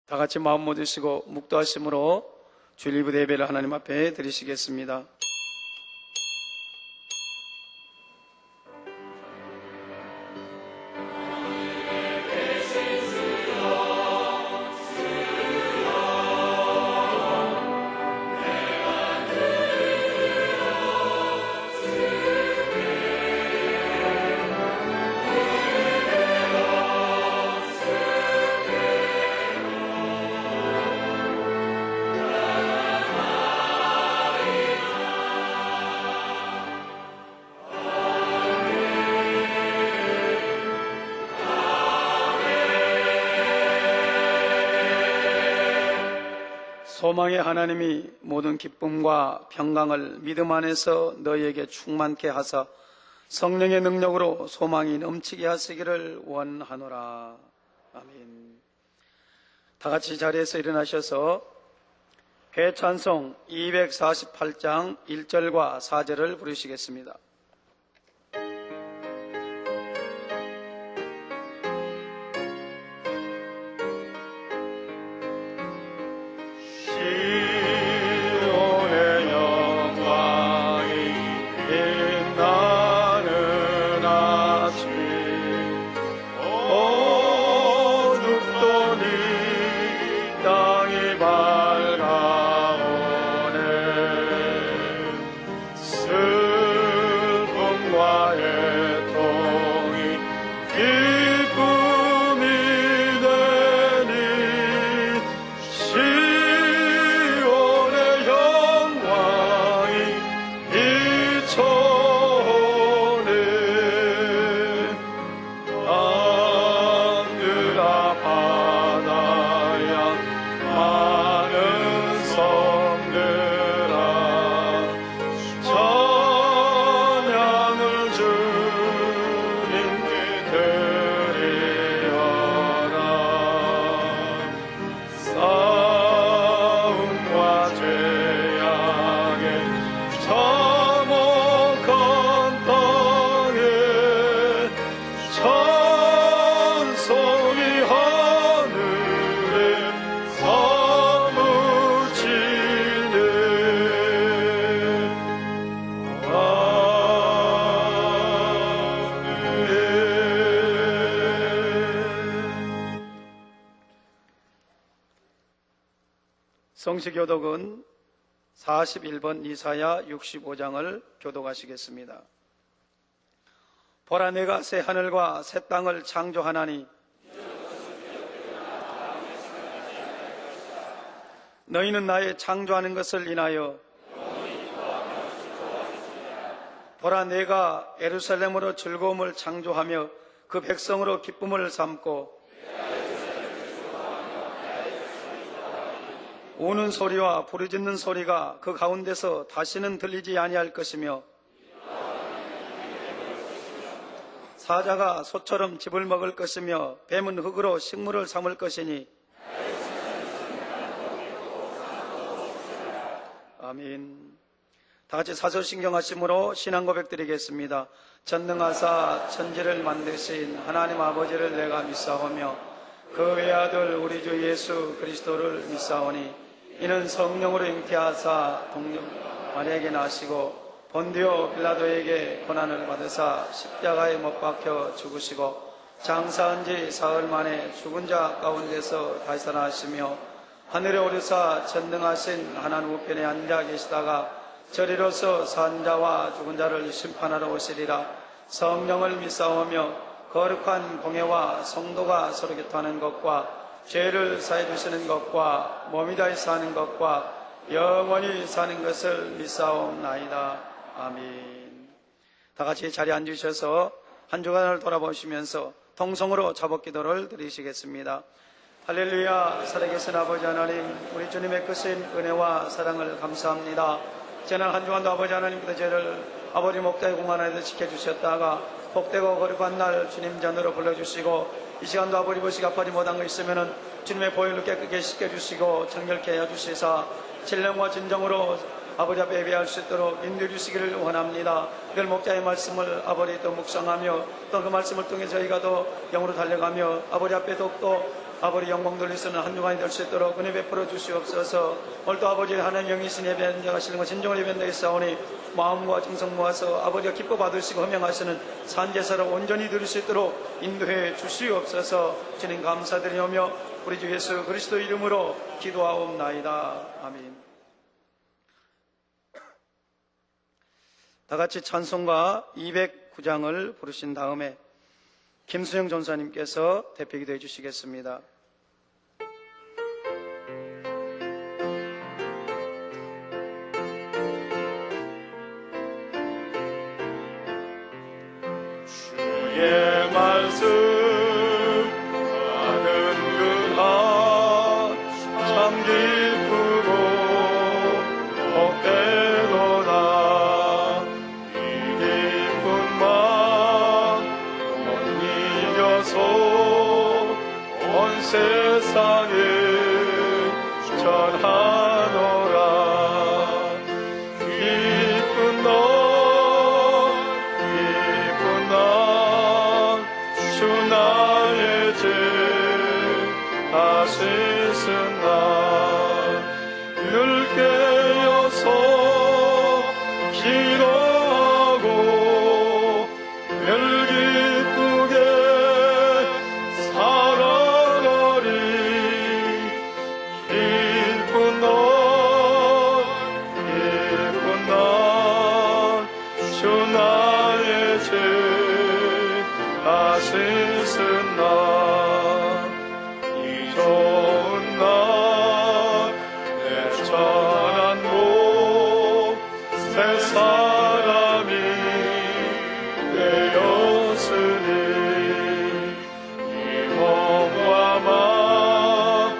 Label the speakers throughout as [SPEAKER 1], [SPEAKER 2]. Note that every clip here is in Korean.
[SPEAKER 1] 다 같이 마음 모두시고 묵도하심으로 주일부대 예배를 하나님 앞에 드리시겠습니다. 소망의 하나님이 모든 기쁨과 평강을 믿음 안에서 너희에게 충만케 하사 성령의 능력으로 소망이 넘치게 하시기를 원하노라. 아멘. 다 같이 자리에서 일어나셔서 회찬송 248장 1절과 4절을 부르시겠습니다. 성시교독은 41번 이사야 65장을 교독하시겠습니다. 보라, 내가 새 하늘과 새 땅을 창조하나니 너희는 나의 창조하는 것을 인하여 보라, 내가 예루살렘으로 즐거움을 창조하며 그 백성으로 기쁨을 삼고 우는 소리와 부르짖는 소리가 그 가운데서 다시는 들리지 아니할 것이며 사자가 소처럼 집을 먹을 것이며 뱀은 흙으로 식물을 삼을 것이니 아멘. 다 같이 사서신경하심으로 신앙 고백 드리겠습니다. 전능하사 천지를 만드신 하나님 아버지를 내가 믿사오며 그 외아들 우리 주 예수 그리스도를 믿사오니 이는 성령으로 잉태하사 동정 마리아에게 나시고 본디오 빌라도에게 고난을 받으사 십자가에 못 박혀 죽으시고 장사한 지 사흘 만에 죽은 자 가운데서 다시 살아나시며 하늘에 오르사 전능하신 하나님 우편에 앉아 계시다가 저리로서 산 자와 죽은 자를 심판하러 오시리라. 성령을 믿사오며 거룩한 공회와 성도가 서로 교통하는 것과 죄를 사해 주시는 것과 몸이 다시 사는 것과 영원히 사는 것을 믿사옵나이다. 아멘. 다 같이 자리에 앉으셔서 한 주간을 돌아보시면서 통성으로 자복기도를 드리시겠습니다. 할렐루야. 살아계신 아버지 하나님, 우리 주님의 크신 은혜와 사랑을 감사합니다. 지난 한 주간도 아버지 하나님께서 저를 아버지 목자의 공간 안에서 지켜주셨다가 복되고 거룩한 날 주님 전으로 불러주시고 이 시간도 아버지 보시 갚아지 못한 거 있으면은 주님의 보혈로 깨끗게 씻겨주시고 정결케 해주시사 신령과 진정으로 아버지 앞에 예배할 수 있도록 인도해 주시기를 원합니다. 별 목자의 말씀을 아버지 또 묵상하며 또 그 말씀을 통해 저희가 더 영으로 달려가며 아버지 앞에 더욱더 아버지 영광 돌릴 수 있는 한 주간이 될 수 있도록 은혜 베풀어 주시옵소서. 오늘도 아버지 하나님 영이신 예배하는 자가 신령과 진정을 예배한다 했사오니 마음과 정성 모아서 아버지가 기뻐 받으시고 허명하시는 산제사를 온전히 드릴 수 있도록 인도해 주시옵소서. 주님 감사드리며 우리 주 예수 그리스도 이름으로 기도하옵나이다. 아멘. 다 같이 찬송가 209장을 부르신 다음에 김수영 전사님께서 대표 기도해 주시겠습니다. 주의 말씀 받은 그날 참 기쁘고 복되도다. 이 기쁜 마음 못 이겨서 온 세상에 전하노라. 기쁜 너 주 나의 죄 하시는 날 늘 깨어서 기도하고 늘 기쁘게 살아가리. 기쁜 날 주 나의 죄 하시는 날 이 좋은 날 내 천한 목 새 사람이 되었으니 이 몸과 마음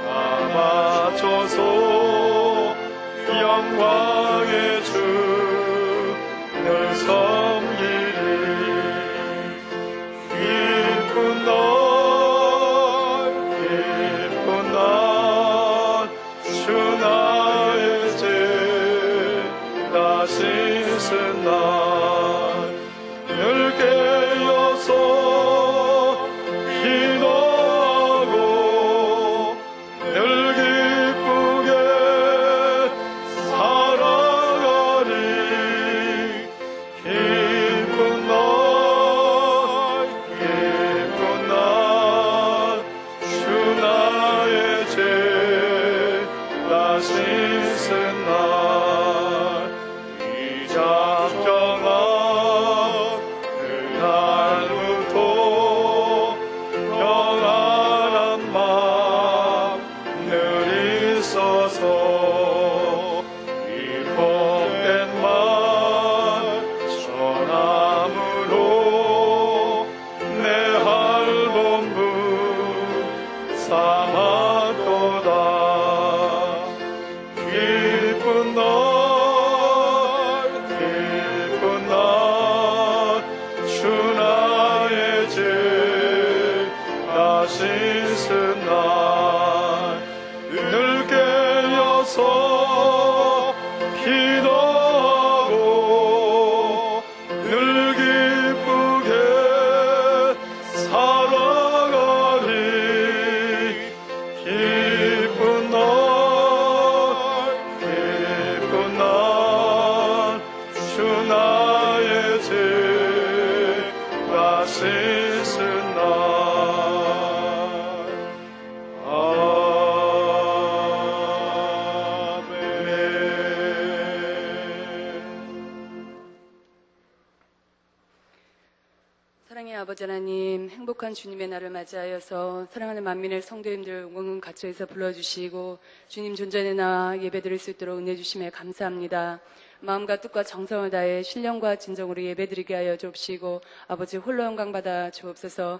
[SPEAKER 1] 다 맞춰서 영광의 주를 섬기리. 기쁜 날 주 나의 죄 다 씻은 날 늘 깨어서 기도하고 늘 기쁘게 살아가리. 기쁜 날 주 나의 죄 다 씻은 날 이 작정한 그날부터 평안한 마음 늘 있어서 이 복된 말 전함으로 내 할범부 삼았도다. 기쁜 날 주 나의 죄 다 씻은 날 늘 깨어서 기도하고 늘 기쁘게 살아가리. 기쁜 날 주 나의 죄 다 씻은 날.
[SPEAKER 2] 사랑의 아버지 하나님, 행복한 주님의 날을 맞이하여서 사랑하는 만민의 성도님들 응원 갇혀서 불러주시고 주님 존전에 나와 예배드릴 수 있도록 은혜 주심에 감사합니다. 마음과 뜻과 정성을 다해 신령과 진정으로 예배드리게 하여 주옵시고 아버지 홀로 영광 받아 주옵소서.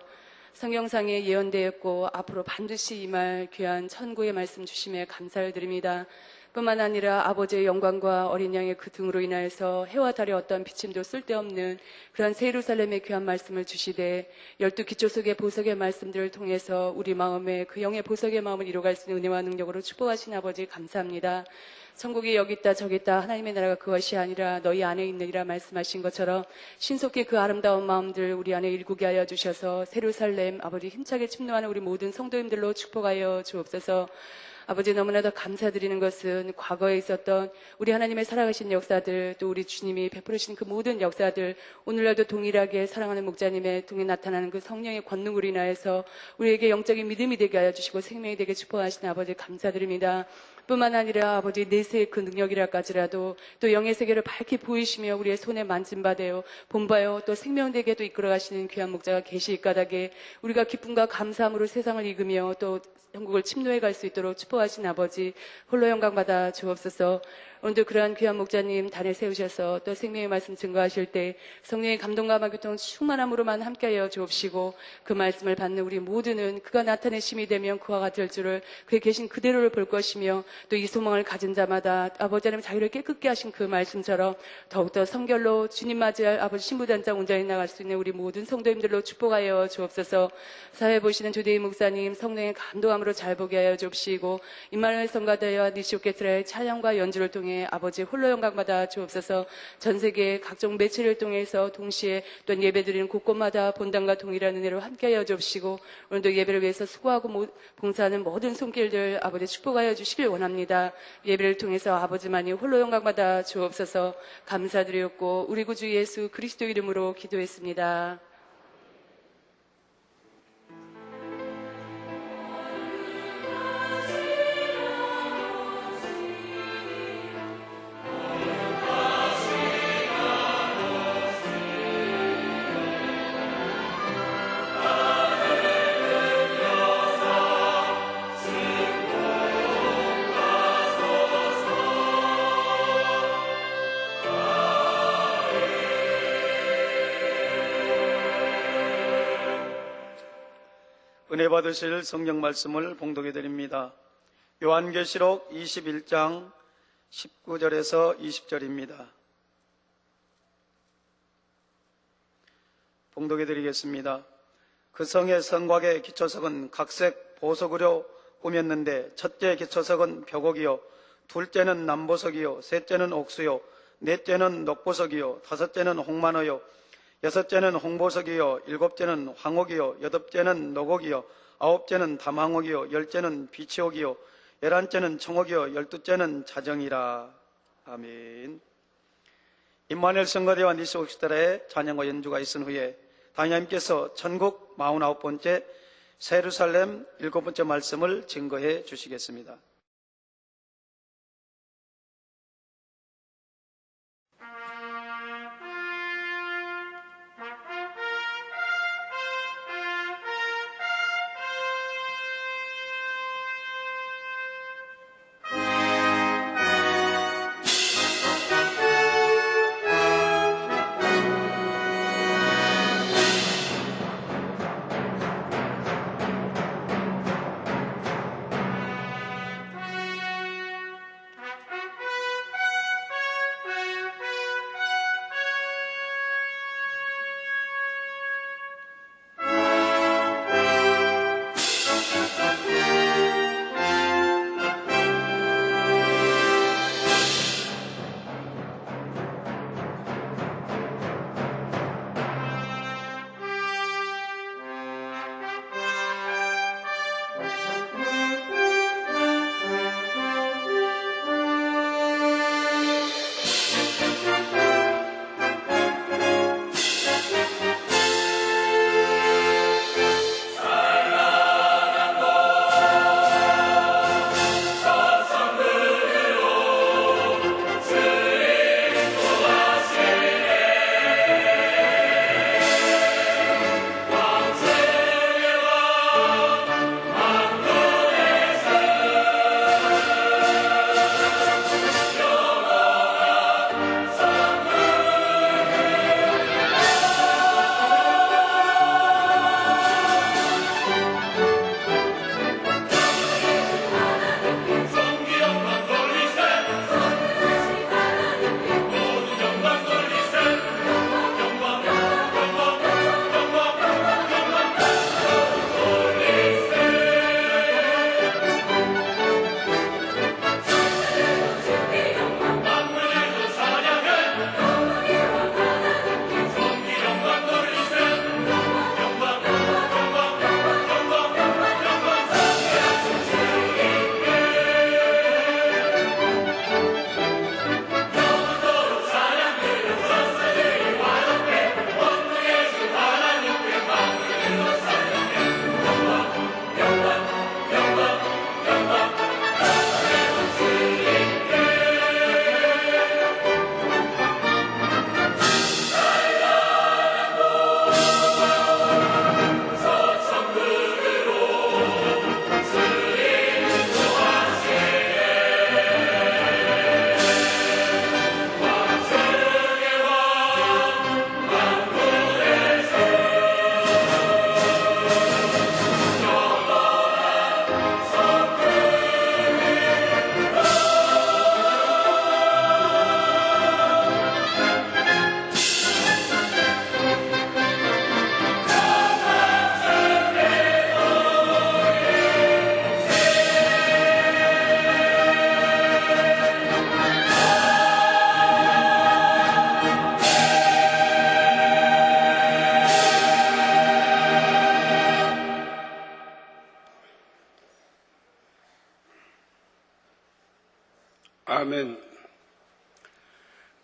[SPEAKER 2] 성경상에 예언되었고 앞으로 반드시 임할 귀한 천국의 말씀 주심에 감사를 드립니다. 뿐만 아니라 아버지의 영광과 어린 양의 그 등으로 인하여서 해와 달의 어떠한 비침도 쓸데없는 그런 새 예루살렘의 귀한 말씀을 주시되 12 기초 속의 보석의 말씀들을 통해서 우리 마음에 그 영의 보석의 마음을 이뤄갈 수 있는 은혜와 능력으로 축복하신 아버지 감사합니다. 천국이 여기 있다 저기 있다 하나님의 나라가 그것이 아니라 너희 안에 있느니라 말씀하신 것처럼 신속히 그 아름다운 마음들 우리 안에 일구게 하여 주셔서 새 예루살렘 아버지 힘차게 침노하는 우리 모든 성도님들로 축복하여 주옵소서. 아버지 너무나도 감사드리는 것은 과거에 있었던 우리 하나님의 살아가신 역사들 또 우리 주님이 베푸르신 그 모든 역사들 오늘날도 동일하게 사랑하는 목자님의 통해 나타나는 그 성령의 권능으로 인하여서 우리에게 영적인 믿음이 되게 하여 주시고 생명이 되게 축복하시는 아버지 감사드립니다. 뿐만 아니라 아버지 내세의 그 능력이라까지라도 또 영의 세계를 밝히 보이시며 우리의 손에 만짐받아요 본바요 또 생명되게도 이끌어가시는 귀한 목자가 계실 까닭에 우리가 기쁨과 감사함으로 세상을 이기며 또 영국을 침노해 갈 수 있도록 축복하신 아버지 홀로 영광 받아 주옵소서. 오늘도 그러한 귀한 목자님 단에 세우셔서 또 생명의 말씀 증거하실 때 성령의 감동과 교통 충만함으로만 함께하여 주옵시고 그 말씀을 받는 우리 모두는 그가 나타내심이 되면 그와 같을 줄을 그에 계신 그대로를 볼 것이며 또 이 소망을 가진 자마다 아버지 하나님 자유를 깨끗게 하신 그 말씀처럼 더욱더 성결로 주님 맞이할 아버지 신부단장 온전히 나갈 수 있는 우리 모든 성도님들로 축복하여 주옵소서. 사회 보시는 주대희 목사님 성령의 감동함으로 잘 보게 하여 주옵시고 임마누엘 성가대와 니시오케트라의 찬양과 연주를 통해 아버지 홀로 영광 받아 주옵소서. 전 세계 각종 매체를 통해서 동시에 또 예배드리는 곳곳마다 본당과 동일한 은혜로 함께하여 주옵시고 오늘도 예배를 위해서 수고하고 봉사하는 모든 손길들 아버지 축복하여 주시길 원합니다. 예배를 통해서 아버지만이 홀로 영광 받아 주옵소서. 감사드리옵고 우리 구주 예수 그리스도 이름으로 기도했습니다.
[SPEAKER 1] 은혜 받으실 성경 말씀을 봉독해 드립니다. 요한계시록 21장 19절에서 20절입니다. 봉독해 드리겠습니다. 그 성의 성곽의 기초석은 각색 보석으로 꾸몄는데 첫째 기초석은 벽옥이요 둘째는 남보석이요 셋째는 옥수요 넷째는 녹보석이요 다섯째는 홍만호요 여섯째는 홍보석이요 일곱째는 황옥이요 여덟째는 녹옥이요 아홉째는 담황옥이요 열째는 비치옥이요 11째는 청옥이요 12째는 자정이라. 아멘. 임마누엘 성가대와 니시오키스타라의 찬양과 연주가 있은 후에 당회장님께서 천국 49번째 새 예루살렘 7번째 말씀을 증거해 주시겠습니다.
[SPEAKER 3] 아멘.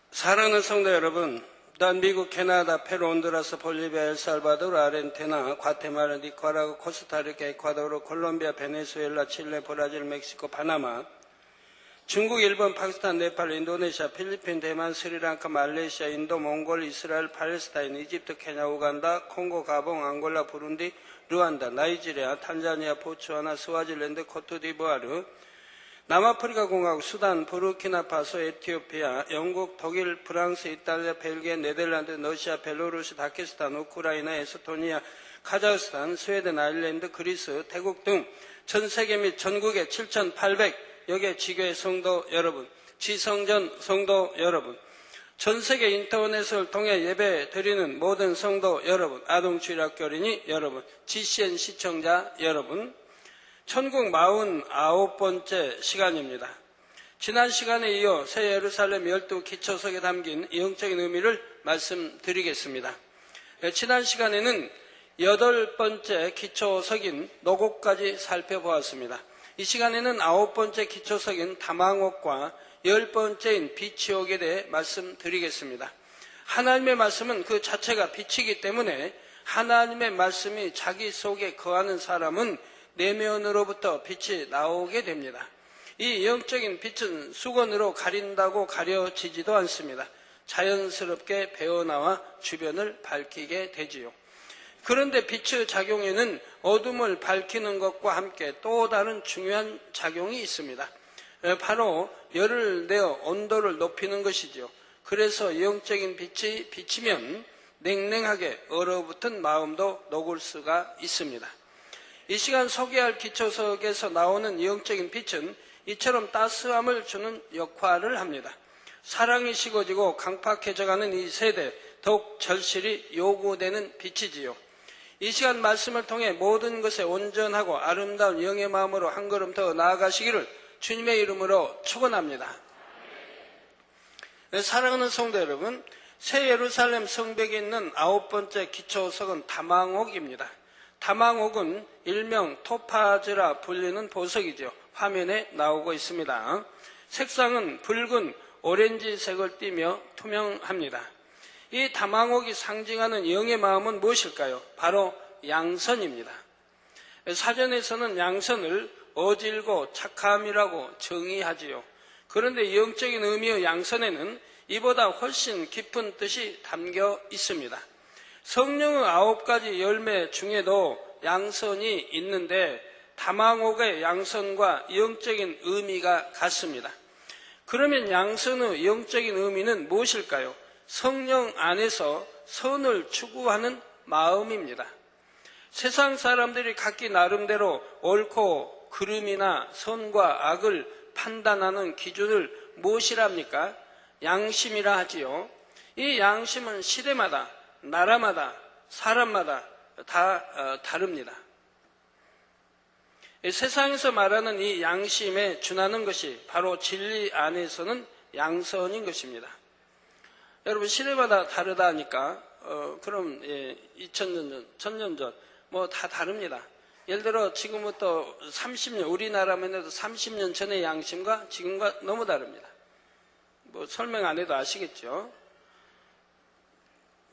[SPEAKER 3] 사랑하는 성도 여러분, 난 미국, 캐나다, 페루, 온두라스, 볼리비아, 엘살바도르, 아르헨티나, 과테말라, 니카라과, 코스타리카, 에콰도르, 콜롬비아, 베네수엘라, 칠레, 브라질, 멕시코, 파나마, 중국, 일본, 파키스탄, 네팔, 인도네시아, 필리핀, 대만, 스리랑카, 말레이시아, 인도, 몽골, 이스라엘, 팔레스타인, 이집트, 케냐, 우간다, 콩고, 가봉, 앙골라, 부룬디, 루안다, 나이지리아, 탄자니아, 보츠와나, 스와질랜드, 코트디부아르, 남아프리카 공화국, 수단, 부르키나파소, 에티오피아, 영국, 독일, 프랑스, 이탈리아, 벨기에, 네덜란드, 러시아, 벨로루스, 다케스탄, 우크라이나, 에스토니아, 카자흐스탄, 스웨덴, 아일랜드, 그리스, 태국 등 전 세계 및 전국의 7,800여개 지교의 성도 여러분, 지성전 성도 여러분, 전 세계 인터넷을 통해 예배 드리는 모든 성도 여러분, 아동주일학교 어린이 여러분, GCN 시청자 여러분, 천국 49번째 시간입니다. 지난 시간에 이어 새 예루살렘 12 기초석에 담긴 영적인 의미를 말씀드리겠습니다. 지난 시간에는 8번째 기초석인 노곡까지 살펴보았습니다. 이 시간에는 9번째 기초석인 다망옥과 10번째인 빛이옥에 대해 말씀드리겠습니다. 하나님의 말씀은 그 자체가 빛이기 때문에 하나님의 말씀이 자기 속에 거하는 사람은 내면으로부터 빛이 나오게 됩니다. 이 영적인 빛은 수건으로 가린다고 가려지지도 않습니다. 자연스럽게 배어나와 주변을 밝히게 되지요. 그런데 빛의 작용에는 어둠을 밝히는 것과 함께 또 다른 중요한 작용이 있습니다. 바로 열을 내어 온도를 높이는 것이지요. 그래서 영적인 빛이 비치면 냉랭하게 얼어붙은 마음도 녹을 수가 있습니다. 이 시간 소개할 기초석에서 나오는 영적인 빛은 이처럼 따스함을 주는 역할을 합니다. 사랑이 식어지고 강팍해져가는 이 세대, 더욱 절실히 요구되는 빛이지요. 이 시간 말씀을 통해 모든 것에 온전하고 아름다운 영의 마음으로 한 걸음 더 나아가시기를 주님의 이름으로 축원합니다. 사랑하는 성도 여러분, 새 예루살렘 성벽에 있는 9번째 기초석은 다망옥입니다. 다망옥은 일명 토파즈라 불리는 보석이죠. 화면에 나오고 있습니다. 색상은 붉은 오렌지색을 띠며 투명합니다. 이 다망옥이 상징하는 영의 마음은 무엇일까요? 바로 양선입니다. 사전에서는 양선을 어질고 착함이라고 정의하지요. 그런데 영적인 의미의 양선에는 이보다 훨씬 깊은 뜻이 담겨 있습니다. 성령의 9가지 열매 중에도 양선이 있는데 다망옥의 양선과 영적인 의미가 같습니다. 그러면 양선의 영적인 의미는 무엇일까요? 성령 안에서 선을 추구하는 마음입니다. 세상 사람들이 각기 나름대로 옳고 그름이나 선과 악을 판단하는 기준을 무엇이랍니까? 양심이라 하지요. 이 양심은 시대마다, 나라마다, 사람마다 다 다릅니다. 세상에서 말하는 이 양심에 준하는 것이 바로 진리 안에서는 양선인 것입니다. 여러분, 시대마다 다르다니까 그럼 2000년 전, 1000년 전 뭐 다 다릅니다. 예를 들어 지금부터 30년, 우리나라만 해도 30년 전의 양심과 지금과 너무 다릅니다. 뭐 설명 안 해도 아시겠죠.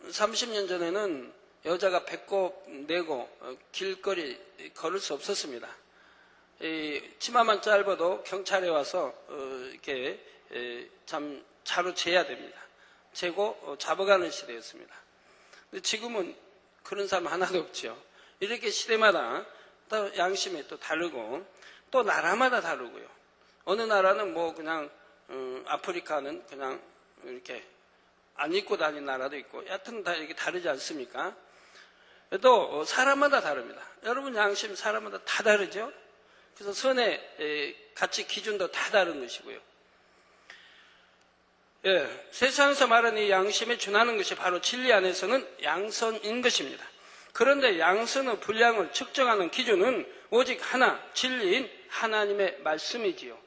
[SPEAKER 3] 30년 전에는 여자가 배꼽 내고 길거리 걸을 수 없었습니다. 치마만 짧아도 경찰에 와서 이렇게 참 자로 재야 됩니다. 재고 잡아가는 시대였습니다. 근데 지금은 그런 사람 하나도 없죠. 이렇게 시대마다 또 양심이 또 다르고 또 나라마다 다르고요. 어느 나라는 뭐 그냥 아프리카는 그냥 이렇게 안 입고 다니는 나라도 있고 여하튼 다 이렇게 다르지 않습니까? 또 사람마다 다릅니다. 여러분 양심 사람마다 다 다르죠? 그래서 선의 가치 기준도 다 다른 것이고요. 세상에서 말하는 이 양심에 준하는 것이 바로 진리 안에서는 양선인 것입니다. 그런데 양선의 분량을 측정하는 기준은 오직 하나, 진리인 하나님의 말씀이지요.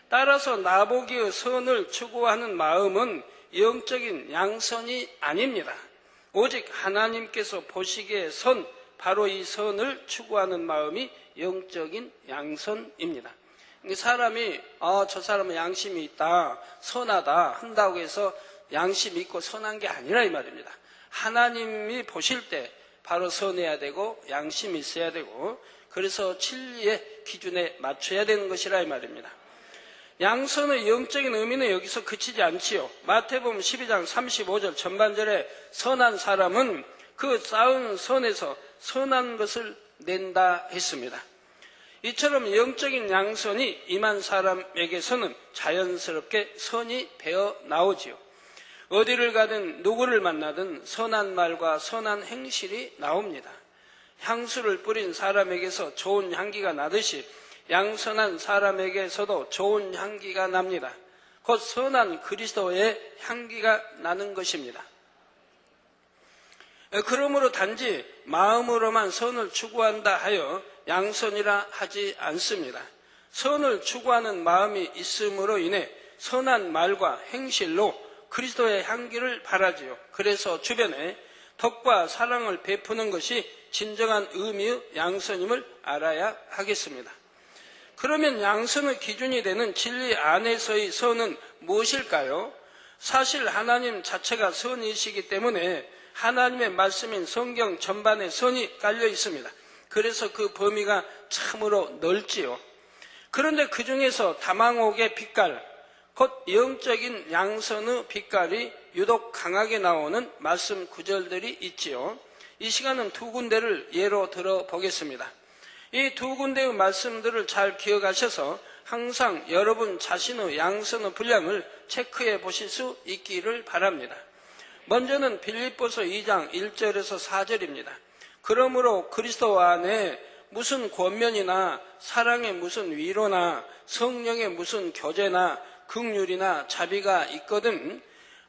[SPEAKER 3] 따라서 나보기의 선을 추구하는 마음은 영적인 양선이 아닙니다. 오직 하나님께서 보시기에 선, 바로 이 선을 추구하는 마음이 영적인 양선입니다. 사람이 저 사람은 양심이 있다, 선하다 한다고 해서 양심이 있고 선한 게 아니라 이 말입니다. 하나님이 보실 때 바로 선해야 되고 양심이 있어야 되고, 그래서 진리의 기준에 맞춰야 되는 것이라 이 말입니다. 양선의 영적인 의미는 여기서 그치지 않지요. 마태복음 12장 35절 전반절에 선한 사람은 그 쌓은 선에서 선한 것을 낸다 했습니다. 이처럼 영적인 양선이 임한 사람에게서는 자연스럽게 선이 배어 나오지요. 어디를 가든 누구를 만나든 선한 말과 선한 행실이 나옵니다. 향수를 뿌린 사람에게서 좋은 향기가 나듯이 양선한 사람에게서도 좋은 향기가 납니다. 곧 선한 그리스도의 향기가 나는 것입니다. 그러므로 단지 마음으로만 선을 추구한다 하여 양선이라 하지 않습니다. 선을 추구하는 마음이 있음으로 인해 선한 말과 행실로 그리스도의 향기를 발하지요. 그래서 주변에 덕과 사랑을 베푸는 것이 진정한 의미의 양선임을 알아야 하겠습니다. 그러면 양선의 기준이 되는 진리 안에서의 선은 무엇일까요? 사실 하나님 자체가 선이시기 때문에 하나님의 말씀인 성경 전반에 선이 깔려 있습니다. 그래서 그 범위가 참으로 넓지요. 그런데 그 중에서 다망옥의 빛깔, 곧 영적인 양선의 빛깔이 유독 강하게 나오는 말씀 구절들이 있지요. 이 시간은 두 군데를 예로 들어보겠습니다. 이 두 군데의 말씀들을 잘 기억하셔서 항상 여러분 자신의 양선의 분량을 체크해 보실 수 있기를 바랍니다. 먼저는 빌립보서 2장 1절에서 4절입니다. 그러므로 그리스도 안에 무슨 권면이나 사랑의 무슨 위로나 성령의 무슨 교제나 긍휼이나 자비가 있거든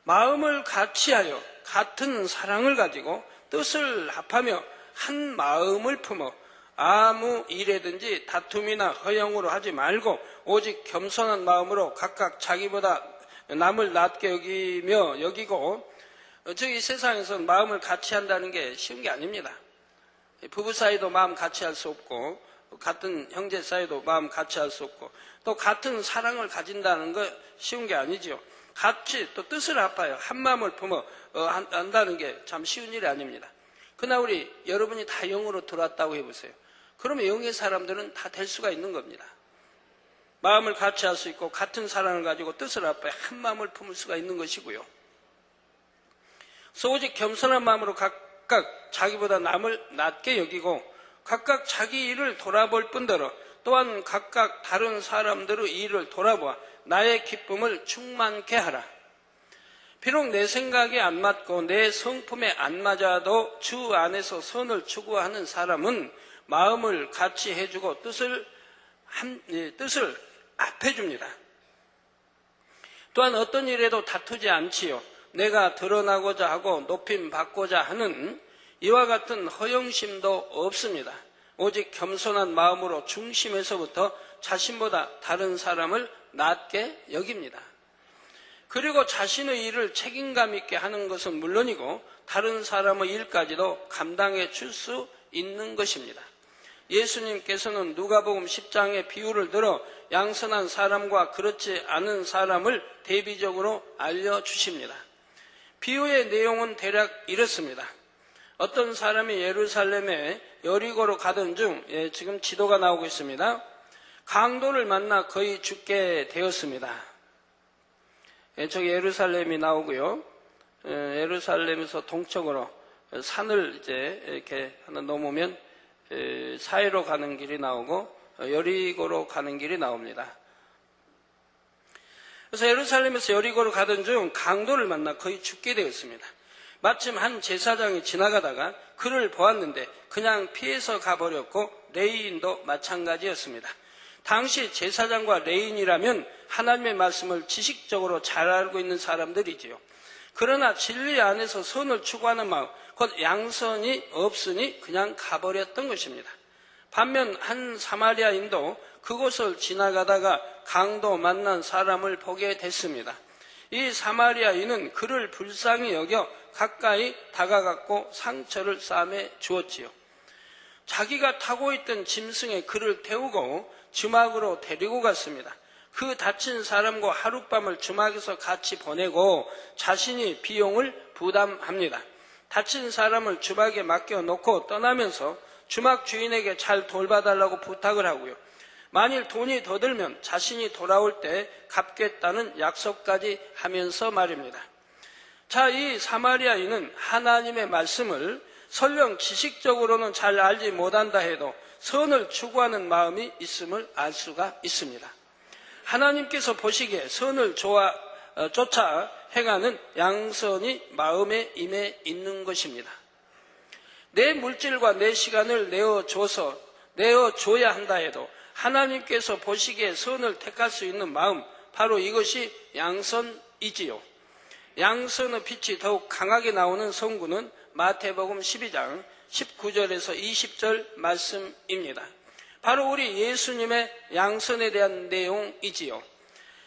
[SPEAKER 3] 마음을 같이하여 같은 사랑을 가지고 뜻을 합하며 한 마음을 품어 아무 일에든지 다툼이나 허영으로 하지 말고 오직 겸손한 마음으로 각각 자기보다 남을 낮게 여기고 저기 세상에서는 마음을 같이 한다는 게 쉬운 게 아닙니다. 부부 사이도 마음 같이 할 수 없고 같은 형제 사이도 마음 같이 할 수 없고 또 같은 사랑을 가진다는 거 쉬운 게 아니죠. 같이 또 뜻을 합하여 한 마음을 품어 한다는 게 참 쉬운 일이 아닙니다. 그러나 여러분이 다 영으로 들어왔다고 해보세요. 그러면 영의 사람들은 다 될 수가 있는 겁니다. 마음을 같이 할 수 있고 같은 사랑을 가지고 뜻을 합하여 한 마음을 품을 수가 있는 것이고요. 그래서 오직 겸손한 마음으로 각각 자기보다 남을 낮게 여기고 각각 자기 일을 돌아볼 뿐더러 또한 각각 다른 사람들의 일을 돌아보아 나의 기쁨을 충만케 하라. 비록 내 생각에 안 맞고 내 성품에 안 맞아도 주 안에서 선을 추구하는 사람은 마음을 같이 해주고 뜻을 합해줍니다. 또한 어떤 일에도 다투지 않지요. 내가 드러나고자 하고 높임 받고자 하는 이와 같은 허영심도 없습니다. 오직 겸손한 마음으로 중심에서부터 자신보다 다른 사람을 낮게 여깁니다. 그리고 자신의 일을 책임감 있게 하는 것은 물론이고 다른 사람의 일까지도 감당해 줄 수 있는 것입니다. 예수님께서는 누가복음 10장의 비유를 들어 양선한 사람과 그렇지 않은 사람을 대비적으로 알려주십니다. 비유의 내용은 대략 이렇습니다. 어떤 사람이 예루살렘에 여리고로 가던 중, 지금 지도가 나오고 있습니다. 강도를 만나 거의 죽게 되었습니다. 저기 예루살렘이 나오고요. 예루살렘에서 동쪽으로 산을 이제 이렇게 하나 넘으면 사이로 가는 길이 나오고 여리고로 가는 길이 나옵니다. 그래서 예루살렘에서 여리고로 가던 중 강도를 만나 거의 죽게 되었습니다. 마침 한 제사장이 지나가다가 그를 보았는데 그냥 피해서 가버렸고 레위인도 마찬가지였습니다. 당시 제사장과 레위인이라면 하나님의 말씀을 지식적으로 잘 알고 있는 사람들이지요. 그러나 진리 안에서 선을 추구하는 마음, 곧 양선이 없으니 그냥 가버렸던 것입니다. 반면 한 사마리아인도 그곳을 지나가다가 강도 만난 사람을 보게 됐습니다. 이 사마리아인은 그를 불쌍히 여겨 가까이 다가갔고 상처를 싸매 주었지요. 자기가 타고 있던 짐승에 그를 태우고 주막으로 데리고 갔습니다. 그 다친 사람과 하룻밤을 주막에서 같이 보내고 자신이 비용을 부담합니다. 다친 사람을 주막에 맡겨놓고 떠나면서 주막 주인에게 잘 돌봐달라고 부탁을 하고요. 만일 돈이 더 들면 자신이 돌아올 때 갚겠다는 약속까지 하면서 말입니다. 자, 이 사마리아인은 하나님의 말씀을 설령 지식적으로는 잘 알지 못한다 해도 선을 추구하는 마음이 있음을 알 수가 있습니다. 하나님께서 보시기에 선을 쫓아 행하는 양선이 마음에 임해 있는 것입니다. 내 물질과 내 시간을 내어줘야 한다 해도 하나님께서 보시기에 선을 택할 수 있는 마음, 바로 이것이 양선이지요. 양선의 빛이 더욱 강하게 나오는 성구는 마태복음 12장 19절에서 20절 말씀입니다. 바로 우리 예수님의 양선에 대한 내용이지요.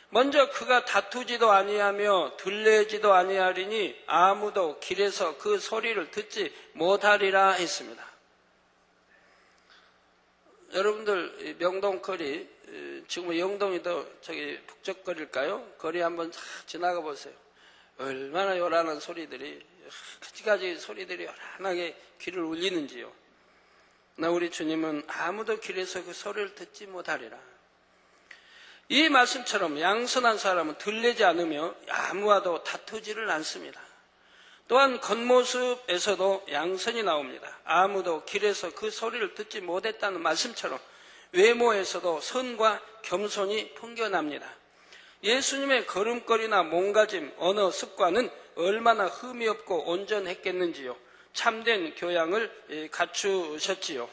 [SPEAKER 3] 먼저 그가 다투지도 아니하며 들레지도 아니하리니 아무도 길에서 그 소리를 듣지 못하리라 했습니다. 여러분들 명동거리, 지금 영동이 더 저기 북적거릴까요? 거리 한번 싹 지나가 보세요. 얼마나 요란한 소리들이, 가지가지 소리들이 요란하게 귀를 울리는지요. 나 우리 주님은 아무도 길에서 그 소리를 듣지 못하리라. 이 말씀처럼 양선한 사람은 들리지 않으며 아무와도 다투지를 않습니다. 또한 겉모습에서도 양선이 나옵니다. 아무도 길에서 그 소리를 듣지 못했다는 말씀처럼 외모에서도 선과 겸손이 풍겨납니다. 예수님의 걸음걸이나 몸가짐, 언어, 습관은 얼마나 흠이 없고 온전했겠는지요. 참된 교양을 갖추셨지요.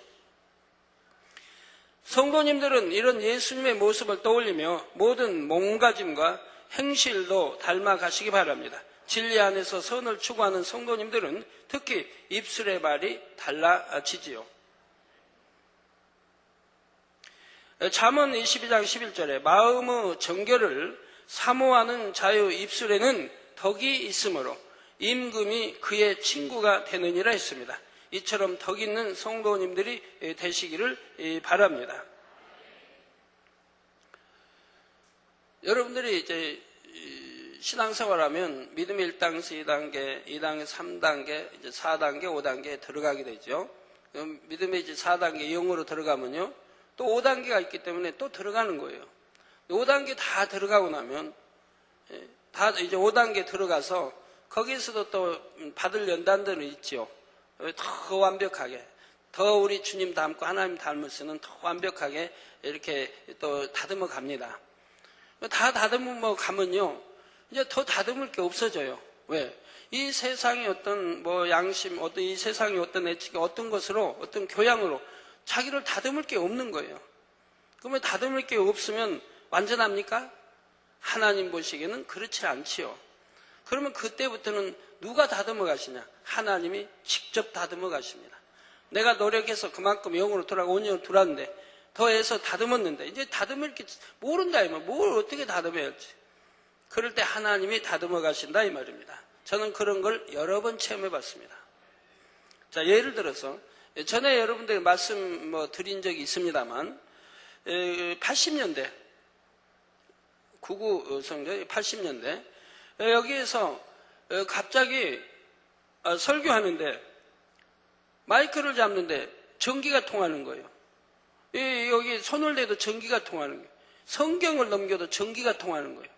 [SPEAKER 3] 성도님들은 이런 예수님의 모습을 떠올리며 모든 몸가짐과 행실도 닮아가시기 바랍니다. 진리 안에서 선을 추구하는 성도님들은 특히 입술의 말이 달라지지요. 잠언 22장 11절에 마음의 정결을 사모하는 자의 입술에는 덕이 있으므로 임금이 그의 친구가 되느니라 했습니다. 이처럼 덕 있는 성도님들이 되시기를 바랍니다. 여러분들이 이제 신앙생활하면 믿음의 1단계, 2단계, 2단계, 3단계, 이제 4단계, 5단계에 들어가게 되죠. 믿음의 이제 4단계 영으로 들어가면요, 또 5단계가 있기 때문에 또 들어가는 거예요. 5단계 다 들어가고 나면 다 이제 5단계 들어가서 거기에서도 또 받을 연단들은 있죠. 더 완벽하게, 더 우리 주님 닮고 하나님 닮으시는 더 완벽하게 이렇게 또 다듬어 갑니다. 다 다듬어 가면요, 이제 더 다듬을 게 없어져요. 왜? 이 세상의 어떤 양심, 어떤 이 세상의 어떤 애측, 어떤 것으로, 어떤 교양으로 자기를 다듬을 게 없는 거예요. 그러면 다듬을 게 없으면 완전합니까? 하나님 보시기에는 그렇지 않지요. 그러면 그때부터는 누가 다듬어 가시냐? 하나님이 직접 다듬어 가십니다. 내가 노력해서 그만큼 영으로 돌아가고 온영으로 돌았는데, 더해서 다듬었는데, 이제 다듬을 게 모른다, 이 말. 뭘 어떻게 다듬어야 할지. 그럴 때 하나님이 다듬어 가신다, 이 말입니다. 저는 그런 걸 여러 번 체험해 봤습니다. 자, 예를 들어서, 전에 여러분들에게 말씀 드린 적이 있습니다만, 80년대, 99 성경 80년대, 여기에서 갑자기 설교하는데 마이크를 잡는데 전기가 통하는 거예요. 여기 손을 대도 전기가 통하는 거예요. 성경을 넘겨도 전기가 통하는 거예요.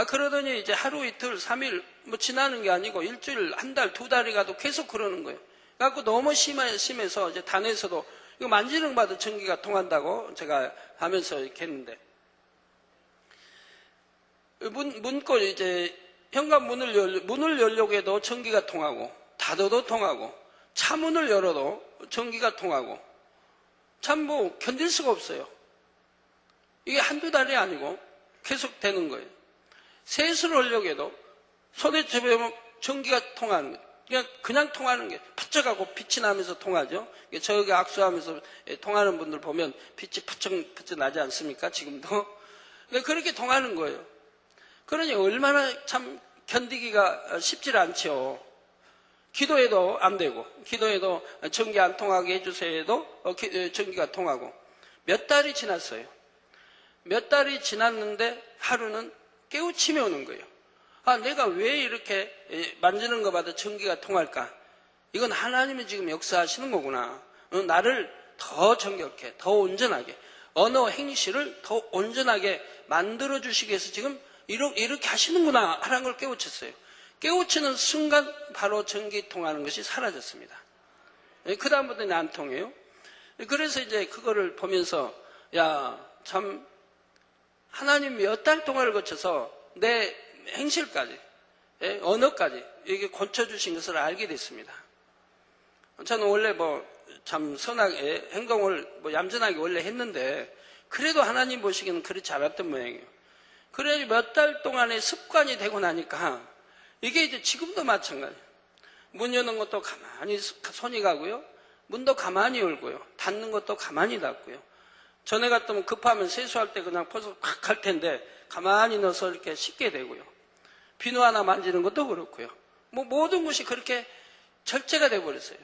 [SPEAKER 3] 그러더니 이제 하루 이틀 3일 지나는 게 아니고 일주일, 한 달, 2달이 가도 계속 그러는 거예요. 그래갖고 너무 심해서 이제 단에서도 이거 만지는 봐도 전기가 통한다고 제가 하면서 이렇게 했는데, 문고 이제 문을 열려고 해도 전기가 통하고, 닫아도 통하고, 차문을 열어도 전기가 통하고, 참 견딜 수가 없어요. 이게 한두 달이 아니고 계속 되는 거예요. 세수를 하려고 해도 손에 잡으면 전기가 통하는 거예요. 그냥 통하는 게 푸쩍하고 빛이 나면서 통하죠. 저기 악수하면서 통하는 분들 보면 빛이 푸쩍 나지 않습니까? 지금도. 그렇게 통하는 거예요. 그러니 얼마나 참 견디기가 쉽지 않죠. 기도해도 안 되고, 기도해도 전기 안 통하게 해주세요 해도 전기가 통하고. 몇 달이 지났어요. 몇 달이 지났는데 하루는 깨우침이 오는 거예요. 아, 내가 왜 이렇게 만지는 것마다 전기가 통할까? 이건 하나님이 지금 역사하시는 거구나. 나를 더 정결케, 더 온전하게, 언어 행실을 더 온전하게 만들어주시기 위해서 지금 이렇게 하시는구나 하는 걸 깨우쳤어요. 깨우치는 순간 바로 전기 통하는 것이 사라졌습니다. 그 다음부터는 안 통해요. 그래서 이제 그거를 보면서 야, 참 하나님 몇 달 동안을 거쳐서 내 행실까지, 언어까지 이게 고쳐주신 것을 알게 됐습니다. 저는 원래 참 선하게 행동을 얌전하게 원래 했는데 그래도 하나님 보시기에는 그렇지 않았던 모양이에요. 그래 몇 달 동안의 습관이 되고 나니까 이게 이제 지금도 마찬가지예요. 문 여는 것도 가만히 손이 가고요. 문도 가만히 열고요. 닫는 것도 가만히 닫고요. 전에 같으면 급하면 세수할 때 그냥 퍼서 팍 할 텐데 가만히 넣어서 이렇게 씻게 되고요. 비누 하나 만지는 것도 그렇고요. 모든 것이 그렇게 절제가 돼버렸어요.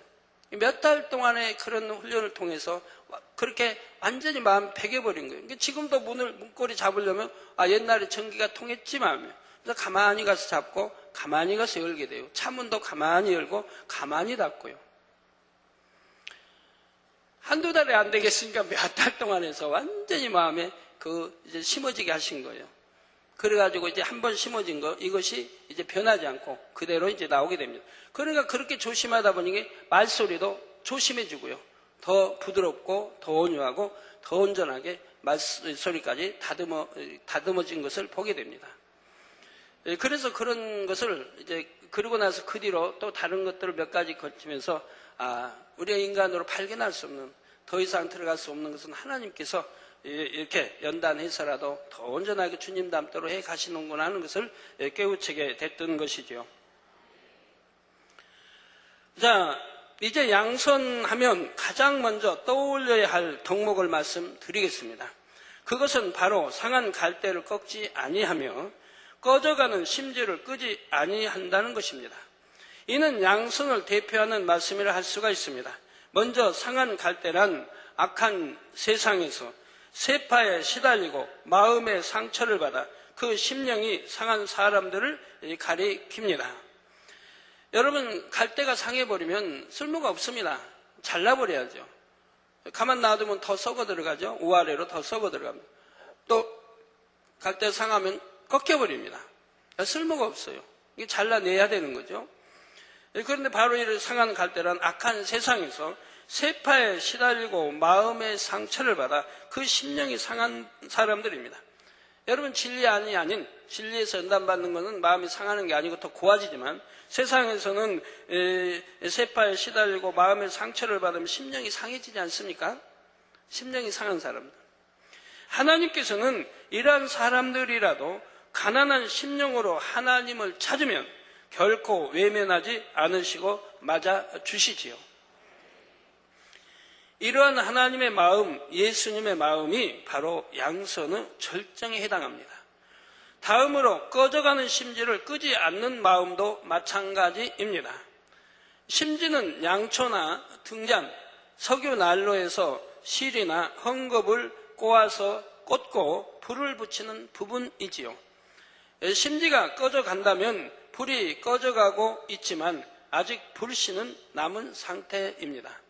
[SPEAKER 3] 몇 달 동안의 그런 훈련을 통해서 그렇게 완전히 마음 배겨버린 거예요. 그러니까 지금도 문고리 잡으려면 옛날에 전기가 통했지만 그래서 가만히 가서 잡고 가만히 가서 열게 돼요. 차문도 가만히 열고 가만히 닫고요. 한두 달에 안 되겠으니까 몇 달 동안 해서 완전히 마음에 이제 심어지게 하신 거예요. 그래가지고 이제 한번 심어진 거, 이것이 이제 변하지 않고 그대로 이제 나오게 됩니다. 그러니까 그렇게 조심하다 보니 말소리도 조심해지고요. 더 부드럽고 더 온유하고 더 온전하게 말소리까지 다듬어진 것을 보게 됩니다. 그래서 그런 것을 이제 그러고 나서 그 뒤로 또 다른 것들을 몇 가지 거치면서 우리가 인간으로 발견할 수 없는, 더 이상 들어갈 수 없는 것은 하나님께서 이렇게 연단해서라도 더 온전하게 주님 닮도록 해 가시는구나 하는 것을 깨우치게 됐던 것이죠. 자, 이제 양선하면 가장 먼저 떠올려야 할 덕목을 말씀드리겠습니다. 그것은 바로 상한 갈대를 꺾지 아니하며 꺼져가는 심지를 끄지 아니한다는 것입니다. 이는 양선을 대표하는 말씀이라 할 수가 있습니다. 먼저 상한 갈대란 악한 세상에서 세파에 시달리고 마음의 상처를 받아 그 심령이 상한 사람들을 가리킵니다. 여러분, 갈대가 상해버리면 쓸모가 없습니다. 잘라버려야죠. 가만 놔두면 더 썩어 들어가죠. 우아래로 더 썩어 들어갑니다. 또 갈대 상하면 꺾여버립니다. 쓸모가 없어요. 이게 잘라내야 되는 거죠. 그런데 바로 이 상한 갈대란 악한 세상에서 세파에 시달리고 마음의 상처를 받아 그 심령이 상한 사람들입니다. 여러분, 진리 아닌 진리에서 연단받는 것은 마음이 상하는 게 아니고 더 고와지지만 세상에서는 세파에 시달리고 마음의 상처를 받으면 심령이 상해지지 않습니까? 심령이 상한 사람들. 하나님께서는 이러한 사람들이라도 가난한 심령으로 하나님을 찾으면 결코 외면하지 않으시고 맞아주시지요. 이러한 하나님의 마음, 예수님의 마음이 바로 양선의 절정에 해당합니다. 다음으로 꺼져가는 심지를 끄지 않는 마음도 마찬가지입니다. 심지는 양초나 등잔, 석유 난로에서 실이나 헝겊을 꼬아서 꽂고 불을 붙이는 부분이지요. 심지가 꺼져간다면 불이 꺼져가고 있지만 아직 불씨는 남은 상태입니다.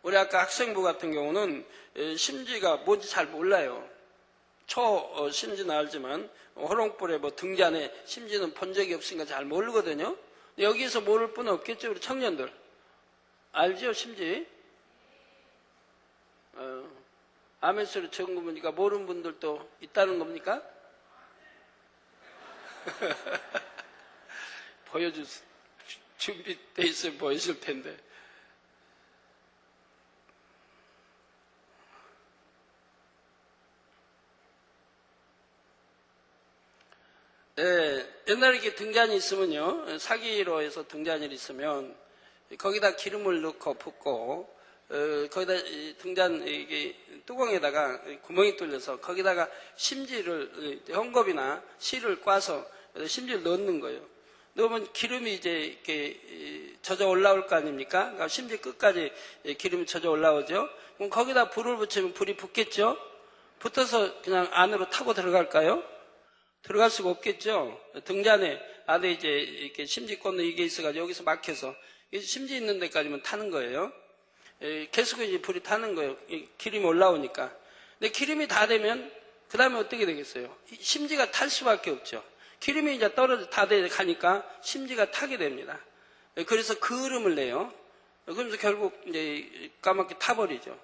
[SPEAKER 3] 우리 아까 학생부 같은 경우는 심지가 뭔지 잘 몰라요. 심지는 알지만 호롱불에 등잔에 심지는 본 적이 없으니까 잘 모르거든요. 여기서 모를 뿐 없겠죠. 우리 청년들 알죠? 심지? 아멘 소리 적은 거 보니까 모르는 분들도 있다는 겁니까? 준비돼 있으면 보여줄 텐데. 옛날에 이렇게 등잔이 있으면요, 사기로 해서 등잔이 있으면 거기다 기름을 넣고 붓고 거기다 등잔 이게 뚜껑에다가 구멍이 뚫려서 거기다가 심지를 헝겊이나 실을 꽈서 심지를 넣는 거예요. 넣으면 기름이 이제 이렇게 젖어 올라올 거 아닙니까? 그러니까 심지 끝까지 기름이 젖어 올라오죠. 그럼 거기다 불을 붙이면 불이 붙겠죠? 붙어서 그냥 안으로 타고 들어갈까요? 들어갈 수가 없겠죠? 등잔에 안에 이제 이렇게 심지 꽂는 이게 있어가지고 여기서 막혀서 심지 있는 데까지만 타는 거예요. 계속 이제 불이 타는 거예요. 기름이 올라오니까. 근데 기름이 다 되면 그 다음에 어떻게 되겠어요? 심지가 탈 수밖에 없죠. 기름이 이제 떨어져 다 가니까 심지가 타게 됩니다. 그래서 그을음을 내요. 그러면서 결국 이제 까맣게 타버리죠.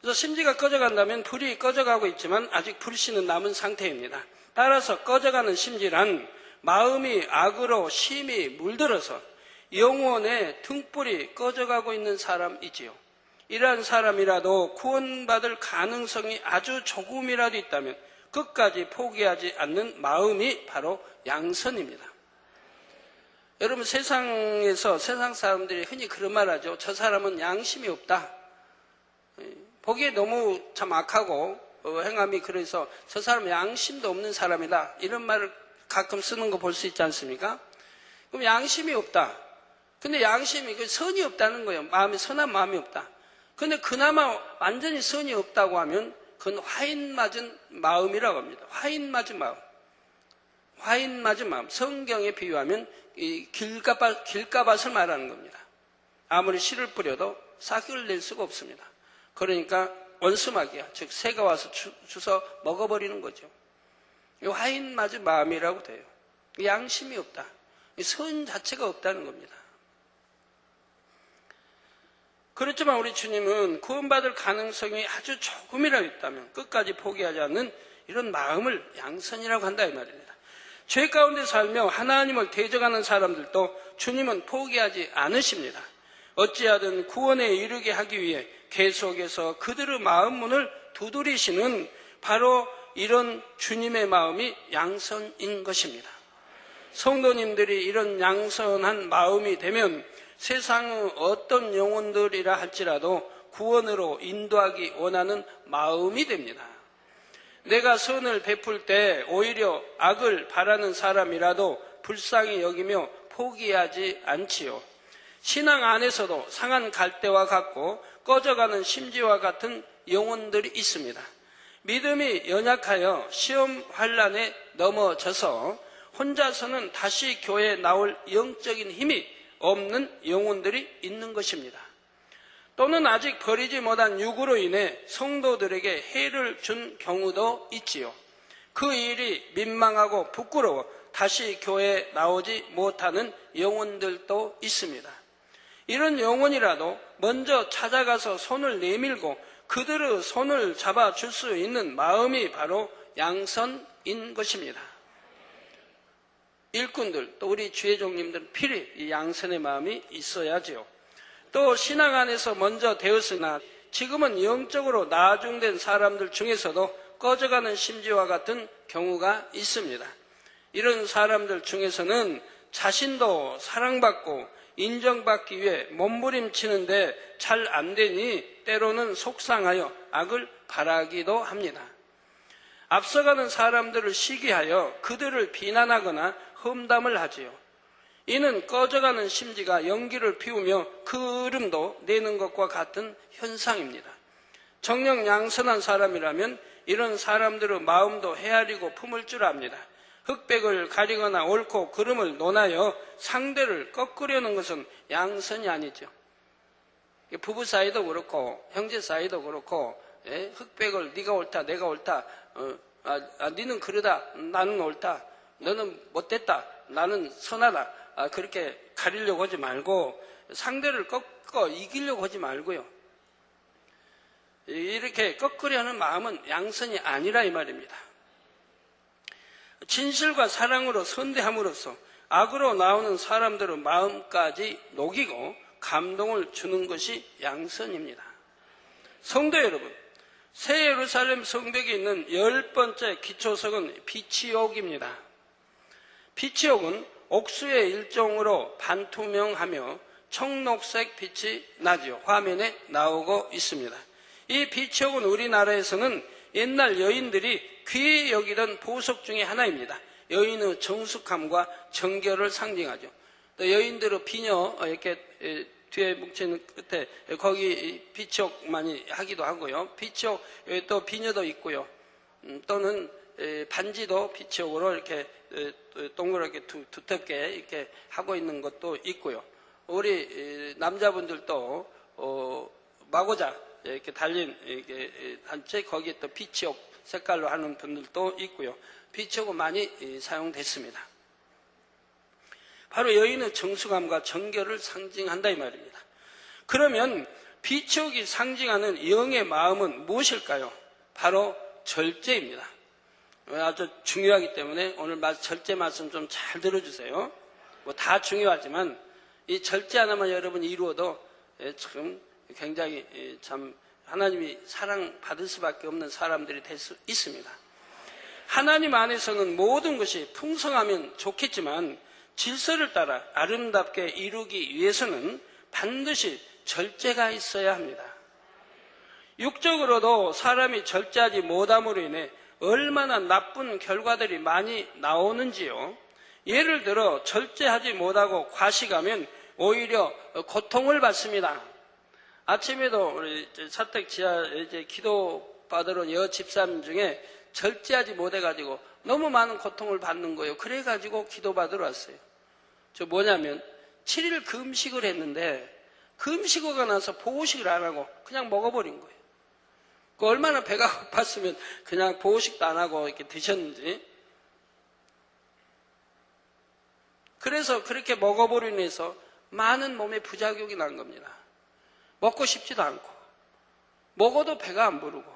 [SPEAKER 3] 그래서 심지가 꺼져간다면 불이 꺼져가고 있지만 아직 불씨는 남은 상태입니다. 따라서 꺼져가는 심지란 마음이 악으로 심히 물들어서 영혼의 등불이 꺼져가고 있는 사람이지요. 이러한 사람이라도 구원받을 가능성이 아주 조금이라도 있다면 끝까지 포기하지 않는 마음이 바로 양선입니다. 여러분, 세상에서 세상 사람들이 흔히 그런 말 하죠. 저 사람은 양심이 없다. 보기에 너무 참 악하고 행함이 그래서 저 사람은 양심도 없는 사람이다. 이런 말을 가끔 쓰는 거 볼 수 있지 않습니까? 그럼 양심이 없다. 근데 양심이 선이 없다는 거예요. 마음이 선한 마음이 없다. 근데 그나마 완전히 선이 없다고 하면 그건 화인 맞은 마음이라고 합니다. 화인 맞은 마음. 화인 맞은 마음. 성경에 비유하면 이 길가밭을 말하는 겁니다. 아무리 씨를 뿌려도 싹을 낼 수가 없습니다. 그러니까 원수막이야. 즉 새가 와서 주워 먹어버리는 거죠. 이 화인 맞은 마음이라고 돼요. 양심이 없다. 선 자체가 없다는 겁니다. 그렇지만 우리 주님은 구원받을 가능성이 아주 조금이라도 있다면 끝까지 포기하지 않는 이런 마음을 양선이라고 한다 이 말입니다. 죄 가운데 살며 하나님을 대적하는 사람들도 주님은 포기하지 않으십니다. 어찌하든 구원에 이르게 하기 위해 계속해서 그들의 마음 문을 두드리시는 바로 이런 주님의 마음이 양선인 것입니다. 성도님들이 이런 양선한 마음이 되면 세상의 어떤 영혼들이라 할지라도 구원으로 인도하기 원하는 마음이 됩니다. 내가 선을 베풀 때 오히려 악을 바라는 사람이라도 불쌍히 여기며 포기하지 않지요. 신앙 안에서도 상한 갈대와 같고 꺼져가는 심지와 같은 영혼들이 있습니다. 믿음이 연약하여 시험 환란에 넘어져서 혼자서는 다시 교회에 나올 영적인 힘이 없는 영혼들이 있는 것입니다. 또는 아직 버리지 못한 육으로 인해 성도들에게 해를 준 경우도 있지요. 그 일이 민망하고 부끄러워 다시 교회에 나오지 못하는 영혼들도 있습니다. 이런 영혼이라도 먼저 찾아가서 손을 내밀고 그들의 손을 잡아줄 수 있는 마음이 바로 양선인 것입니다. 일꾼들, 또 우리 주의종님들은 필히 이 양선의 마음이 있어야지요. 또 신앙 안에서 먼저 되었으나 지금은 영적으로 나중된 사람들 중에서도 꺼져가는 심지와 같은 경우가 있습니다. 이런 사람들 중에서는 자신도 사랑받고 인정받기 위해 몸부림치는데 잘 안 되니 때로는 속상하여 악을 바라기도 합니다. 앞서가는 사람들을 시기하여 그들을 비난하거나 험담을 하지요. 이는 꺼져가는 심지가 연기를 피우며 그 이름도 내는 것과 같은 현상입니다. 정녕 양선한 사람이라면 이런 사람들의 마음도 헤아리고 품을 줄 압니다. 흑백을 가리거나 옳고 그름을 논하여 상대를 꺾으려는 것은 양선이 아니죠. 부부 사이도 그렇고 형제 사이도 그렇고 흑백을 네가 옳다 내가 옳다 너는 그러다 나는 옳다 너는 못됐다 나는 선하다 그렇게 가리려고 하지 말고 상대를 꺾어 이기려고 하지 말고요. 이렇게 꺾으려 하는 마음은 양선이 아니라 이 말입니다. 진실과 사랑으로 선대함으로써 악으로 나오는 사람들의 마음까지 녹이고 감동을 주는 것이 양선입니다. 성도 여러분, 새 예루살렘 성벽에 있는 10번째 기초석은 비치옥입니다. 비치옥은 옥수의 일종으로 반투명하며 청록색 빛이 나지요. 화면에 나오고 있습니다. 이 비치옥은 우리나라에서는 옛날 여인들이 귀히 여기던 보석 중에 하나입니다. 여인의 정숙함과 정결을 상징하죠. 또 여인들의 비녀 이렇게 뒤에 뭉치는 끝에 거기 비촉 많이 하기도 하고요. 비촉 또 비녀도 있고요. 또는 반지도 비촉으로 이렇게 동그랗게 두텁게 이렇게 하고 있는 것도 있고요. 우리 남자분들도 마고자 이렇게 달린 이렇게 단체 거기에 또 비촉 색깔로 하는 분들도 있고요. 비촉은 많이 사용됐습니다. 바로 여인의 정숙함과 정결을 상징한다 이 말입니다. 그러면 비촉이 상징하는 영의 마음은 무엇일까요? 바로 절제입니다. 아주 중요하기 때문에 오늘 절제 말씀 좀 잘 들어주세요. 뭐 다 중요하지만 이 절제 하나만 여러분이 이루어도 참 굉장히 참 하나님이 사랑받을 수밖에 없는 사람들이 될 수 있습니다. 하나님 안에서는 모든 것이 풍성하면 좋겠지만 질서를 따라 아름답게 이루기 위해서는 반드시 절제가 있어야 합니다. 육적으로도 사람이 절제하지 못함으로 인해 얼마나 나쁜 결과들이 많이 나오는지요. 예를 들어 절제하지 못하고 과식하면 오히려 고통을 받습니다. 아침에도 우리 사택 지하 이제 기도 받으러 온 여 집사님 중에 절제하지 못해가지고 너무 많은 고통을 받는 거예요. 그래가지고 기도 받으러 왔어요. 저 뭐냐면 7일 금식을 했는데 금식어가 나서 보호식을 안 하고 그냥 먹어버린 거예요. 그 얼마나 배가 고팠으면 그냥 보호식도 안 하고 이렇게 드셨는지. 그래서 그렇게 먹어버리고 해서 많은 몸에 부작용이 난 겁니다. 먹고 싶지도 않고 먹어도 배가 안 부르고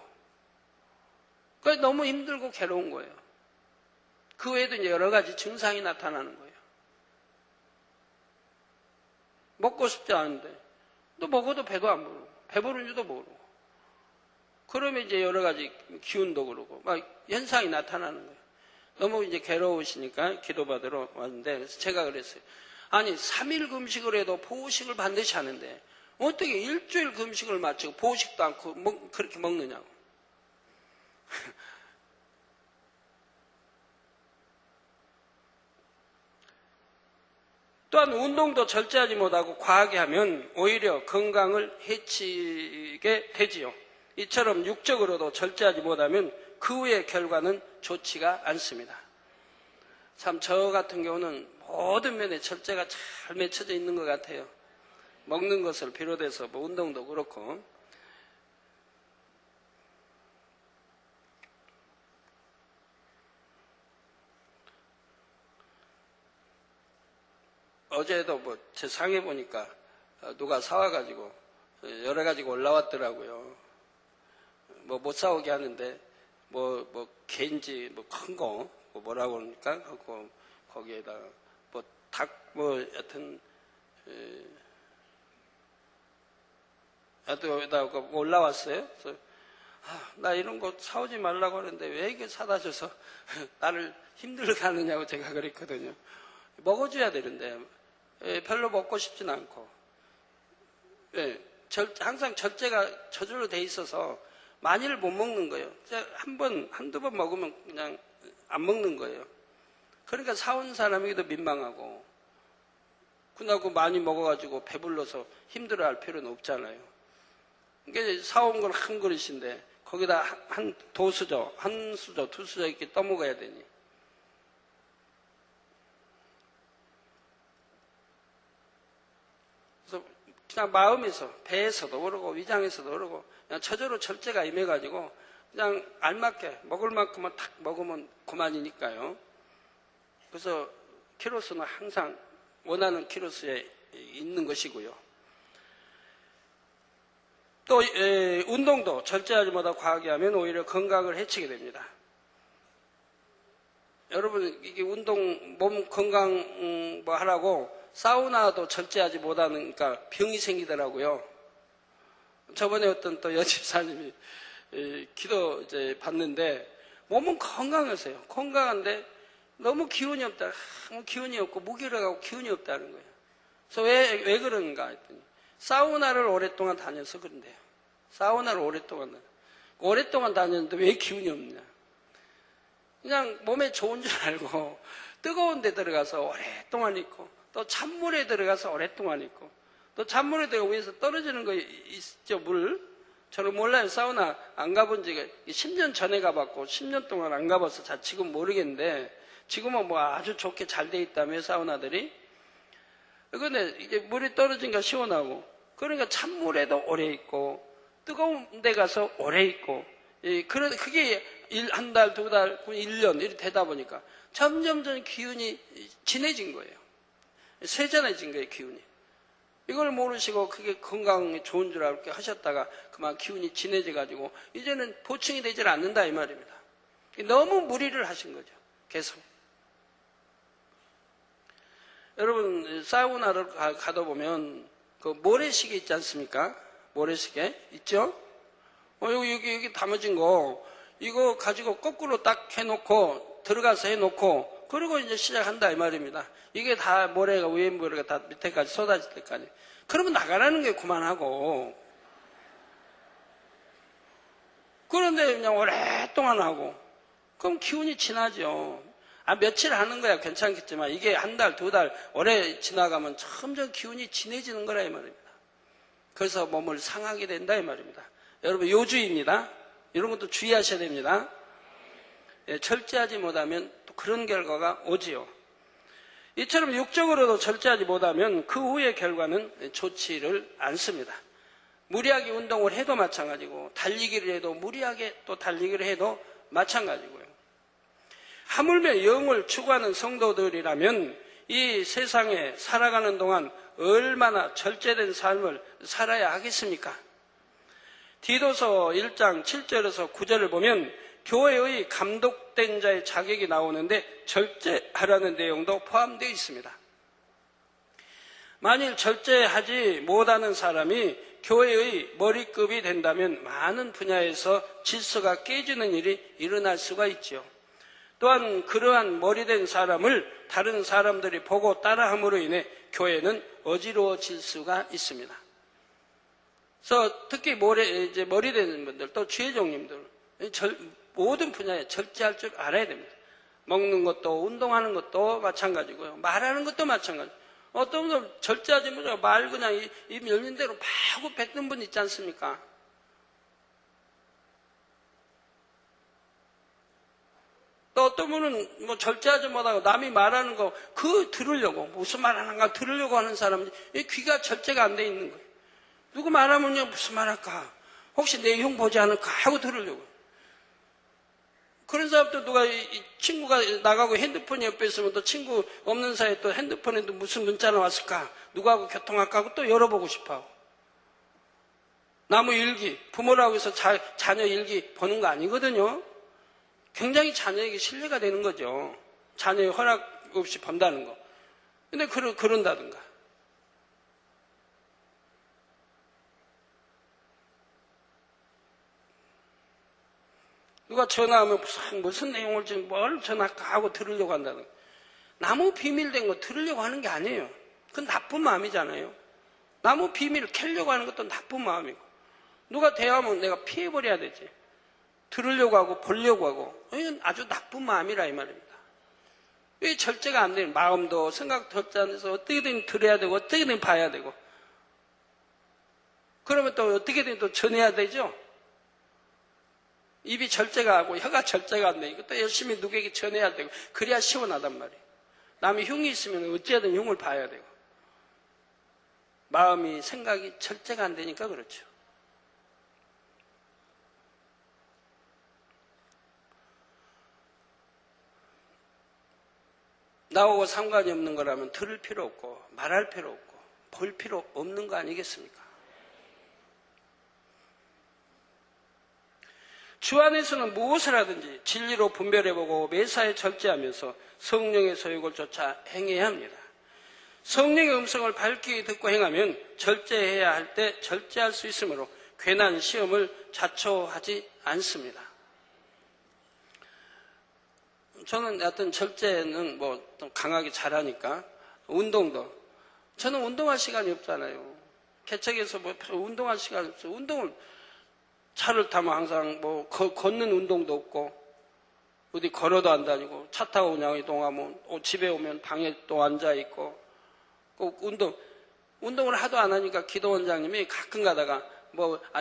[SPEAKER 3] 그래서 너무 힘들고 괴로운 거예요. 그 외에도 이제 여러 가지 증상이 나타나는 거예요. 먹고 싶지 않은데 또 먹어도 배도 안 부르고 배부른 줄도 모르고 그러면 이제 여러 가지 기운도 그러고 막 현상이 나타나는 거예요. 너무 이제 괴로우시니까 기도받으러 왔는데 그래서 제가 그랬어요. 아니 3일 금식을 해도 보호식을 반드시 하는데 어떻게 일주일 금식을 마치고 보호식도 않고 그렇게 먹느냐고. 또한 운동도 절제하지 못하고 과하게 하면 오히려 건강을 해치게 되지요. 이처럼 육적으로도 절제하지 못하면 그 후의 결과는 좋지가 않습니다. 참 저 같은 경우는 모든 면에 절제가 잘 맺혀져 있는 것 같아요. 먹는 것을 비롯해서 뭐 운동도 그렇고. 어제도 뭐 제 상에 보니까 누가 사와가지고 여러 가지가 올라왔더라고요. 뭐 못 사오게 하는데 뭐 개인지 뭐 큰 거 뭐라고 그러니까 거기에다 뭐 닭 뭐 여튼 여기다 올라왔어요. 그래서 나 이런 거 사오지 말라고 하는데 왜 이게 사다 줘서 나를 힘들게 하느냐고 제가 그랬거든요. 먹어줘야 되는데 별로 먹고 싶진 않고 항상 절제가 저절로 돼 있어서 많이를 못 먹는 거예요. 한두 번 먹으면 그냥 안 먹는 거예요. 그러니까 사온 사람에게도 민망하고 그나고 많이 먹어가지고 배불러서 힘들어할 필요는 없잖아요. 그러니까 사온 건 한 그릇인데 거기다 한 수저, 두 수저 이렇게 떠먹어야 되니. 그래서 그냥 마음에서, 배에서도 그러고 위장에서도 그러고 그냥 저절로 절제가 임해가지고 그냥 알맞게 먹을 만큼만 탁 먹으면 그만이니까요. 그래서 키로수는 항상 원하는 키로수에 있는 것이고요. 또 운동도 절제하지 못하고 과하게 하면 오히려 건강을 해치게 됩니다. 여러분 이게 운동 몸 건강 뭐 하라고 사우나도 절제하지 못하니까 병이 생기더라고요. 저번에 어떤 또 여집사님이 기도 이제 받는데 몸은 건강하세요. 건강한데 너무 기운이 없다. 기운이 없고 무기력하고 기운이 없다는 거예요. 그래서 왜 그런가 했더니 사우나를 오랫동안 다녀서 그런데요. 사우나를 오랫동안 다녔는데 왜 기운이 없냐. 그냥 몸에 좋은 줄 알고 뜨거운 데 들어가서 오랫동안 있고, 또 찬물에 들어가서 오랫동안 있고, 또 찬물에 들어가 위에서 떨어지는 거 있죠, 물. 저는 몰라요. 사우나 안 가본 지가 10년 전에 가봤고 10년 동안 안 가봐서 잘 지금 모르겠는데, 지금은 뭐 아주 좋게 잘 돼 있다며 사우나들이. 근데 이게 물이 떨어지니까 시원하고, 그러니까 찬물에도 오래 있고 뜨거운 데 가서 오래 있고, 그게 한 달, 두 달, 1년 이렇게 되다 보니까 점점 기운이 진해진 거예요. 세전해진 거예요, 기운이. 이걸 모르시고 그게 건강에 좋은 줄 알고 하셨다가 그만 기운이 진해져가지고 이제는 보충이 되질 않는다 이 말입니다. 너무 무리를 하신 거죠, 계속. 여러분, 사우나를 가다 보면 그 모래시계 있지 않습니까? 모래시계 있죠? 여기 담아진 거, 이거 가지고 거꾸로 딱 해놓고 들어가서 해놓고 그리고 이제 시작한다 이 말입니다. 이게 다 모래가, 위에 모래가 다 밑에까지 쏟아질 때까지. 그러면 나가라는 게 그만하고. 그런데 그냥 오랫동안 하고 그럼 기운이 진하죠. 며칠 하는 거야 괜찮겠지만 이게 한 달, 두 달 오래 지나가면 점점 기운이 진해지는 거라 이 말입니다. 그래서 몸을 상하게 된다 이 말입니다. 여러분, 요주입니다. 이런 것도 주의하셔야 됩니다. 철저하지 못하면 또 그런 결과가 오지요. 이처럼 육적으로도 철저하지 못하면 그 후의 결과는 좋지를 않습니다. 무리하게 운동을 해도 마찬가지고, 달리기를 해도 무리하게 또 달리기를 해도 마찬가지고요. 하물며 영을 추구하는 성도들이라면 이 세상에 살아가는 동안 얼마나 절제된 삶을 살아야 하겠습니까? 디도서 1장 7절에서 9절을 보면 교회의 감독된 자의 자격이 나오는데 절제하라는 내용도 포함되어 있습니다. 만일 절제하지 못하는 사람이 교회의 머리급이 된다면 많은 분야에서 질서가 깨지는 일이 일어날 수가 있죠. 또한 그러한 머리된 사람을 다른 사람들이 보고 따라함으로 인해 교회는 어지러워질 수가 있습니다. 그래서 특히 머리된 분들, 또 주회종님들, 모든 분야에 절제할 줄 알아야 됩니다. 먹는 것도, 운동하는 것도 마찬가지고요. 말하는 것도 마찬가지. 어떤 분은 절제하지 못하고 말 그냥 입 열린 대로 막 하고 뱉는 분 있지 않습니까? 또 어떤 분은 뭐 절제하지 못하고 남이 말하는 거 그거 들으려고, 무슨 말 하는가 들으려고 하는 사람은 귀가 절제가 안 돼 있는 거예요. 누구 말하면요, 무슨 말 할까? 혹시 내용 보지 않을까? 하고 들으려고. 그런 사람도 누가 친구가 나가고 핸드폰이 옆에 있으면 또 친구 없는 사이에 또 핸드폰에도 무슨 문자 나왔을까? 누구하고 교통할까? 하고 또 열어보고 싶어 하고. 나무 일기, 부모라고 해서 자녀 일기 보는 거 아니거든요. 굉장히 자녀에게 신뢰가 되는 거죠. 자녀의 허락 없이 본다는 거. 근데 그런다든가. 누가 전화하면 무슨 내용을 지금 뭘 전화할까 하고 들으려고 한다든가. 나무 비밀된 거 들으려고 하는 게 아니에요. 그건 나쁜 마음이잖아요. 나무 비밀을 캐려고 하는 것도 나쁜 마음이고. 누가 대화하면 내가 피해버려야 되지. 들으려고 하고 보려고 하고. 이건 아주 나쁜 마음이라 이 말입니다. 왜 절제가 안 되는 마음도 생각도 없지 않아서 어떻게든 들어야 되고 어떻게든 봐야 되고. 그러면 또 어떻게든 또 전해야 되죠. 입이 절제가 하고 혀가 절제가 안 되니까 또 열심히 누구에게 전해야 되고 그래야 시원하단 말이에요. 남이 흉이 있으면 어찌하든 흉을 봐야 되고. 마음이 생각이 절제가 안 되니까 그렇죠. 나하고 상관이 없는 거라면 들을 필요 없고 말할 필요 없고 볼 필요 없는 거 아니겠습니까? 주 안에서는 무엇을 하든지 진리로 분별해보고 매사에 절제하면서 성령의 소욕을 쫓아 행해야 합니다. 성령의 음성을 밝게 듣고 행하면 절제해야 할 때 절제할 수 있으므로 괜한 시험을 자초하지 않습니다. 저는 하여튼 절제는 뭐 좀 강하게 잘하니까 운동도 저는 운동할 시간이 없잖아요. 개척에서 뭐 운동할 시간이 없어요. 운동을 차를 타면 항상 뭐 걷는 운동도 없고 어디 걸어도 안 다니고 차 타고 그냥 이동하면 집에 오면 방에 또 앉아 있고 꼭 운동을 하도 안 하니까 기도원장님이 가끔 가다가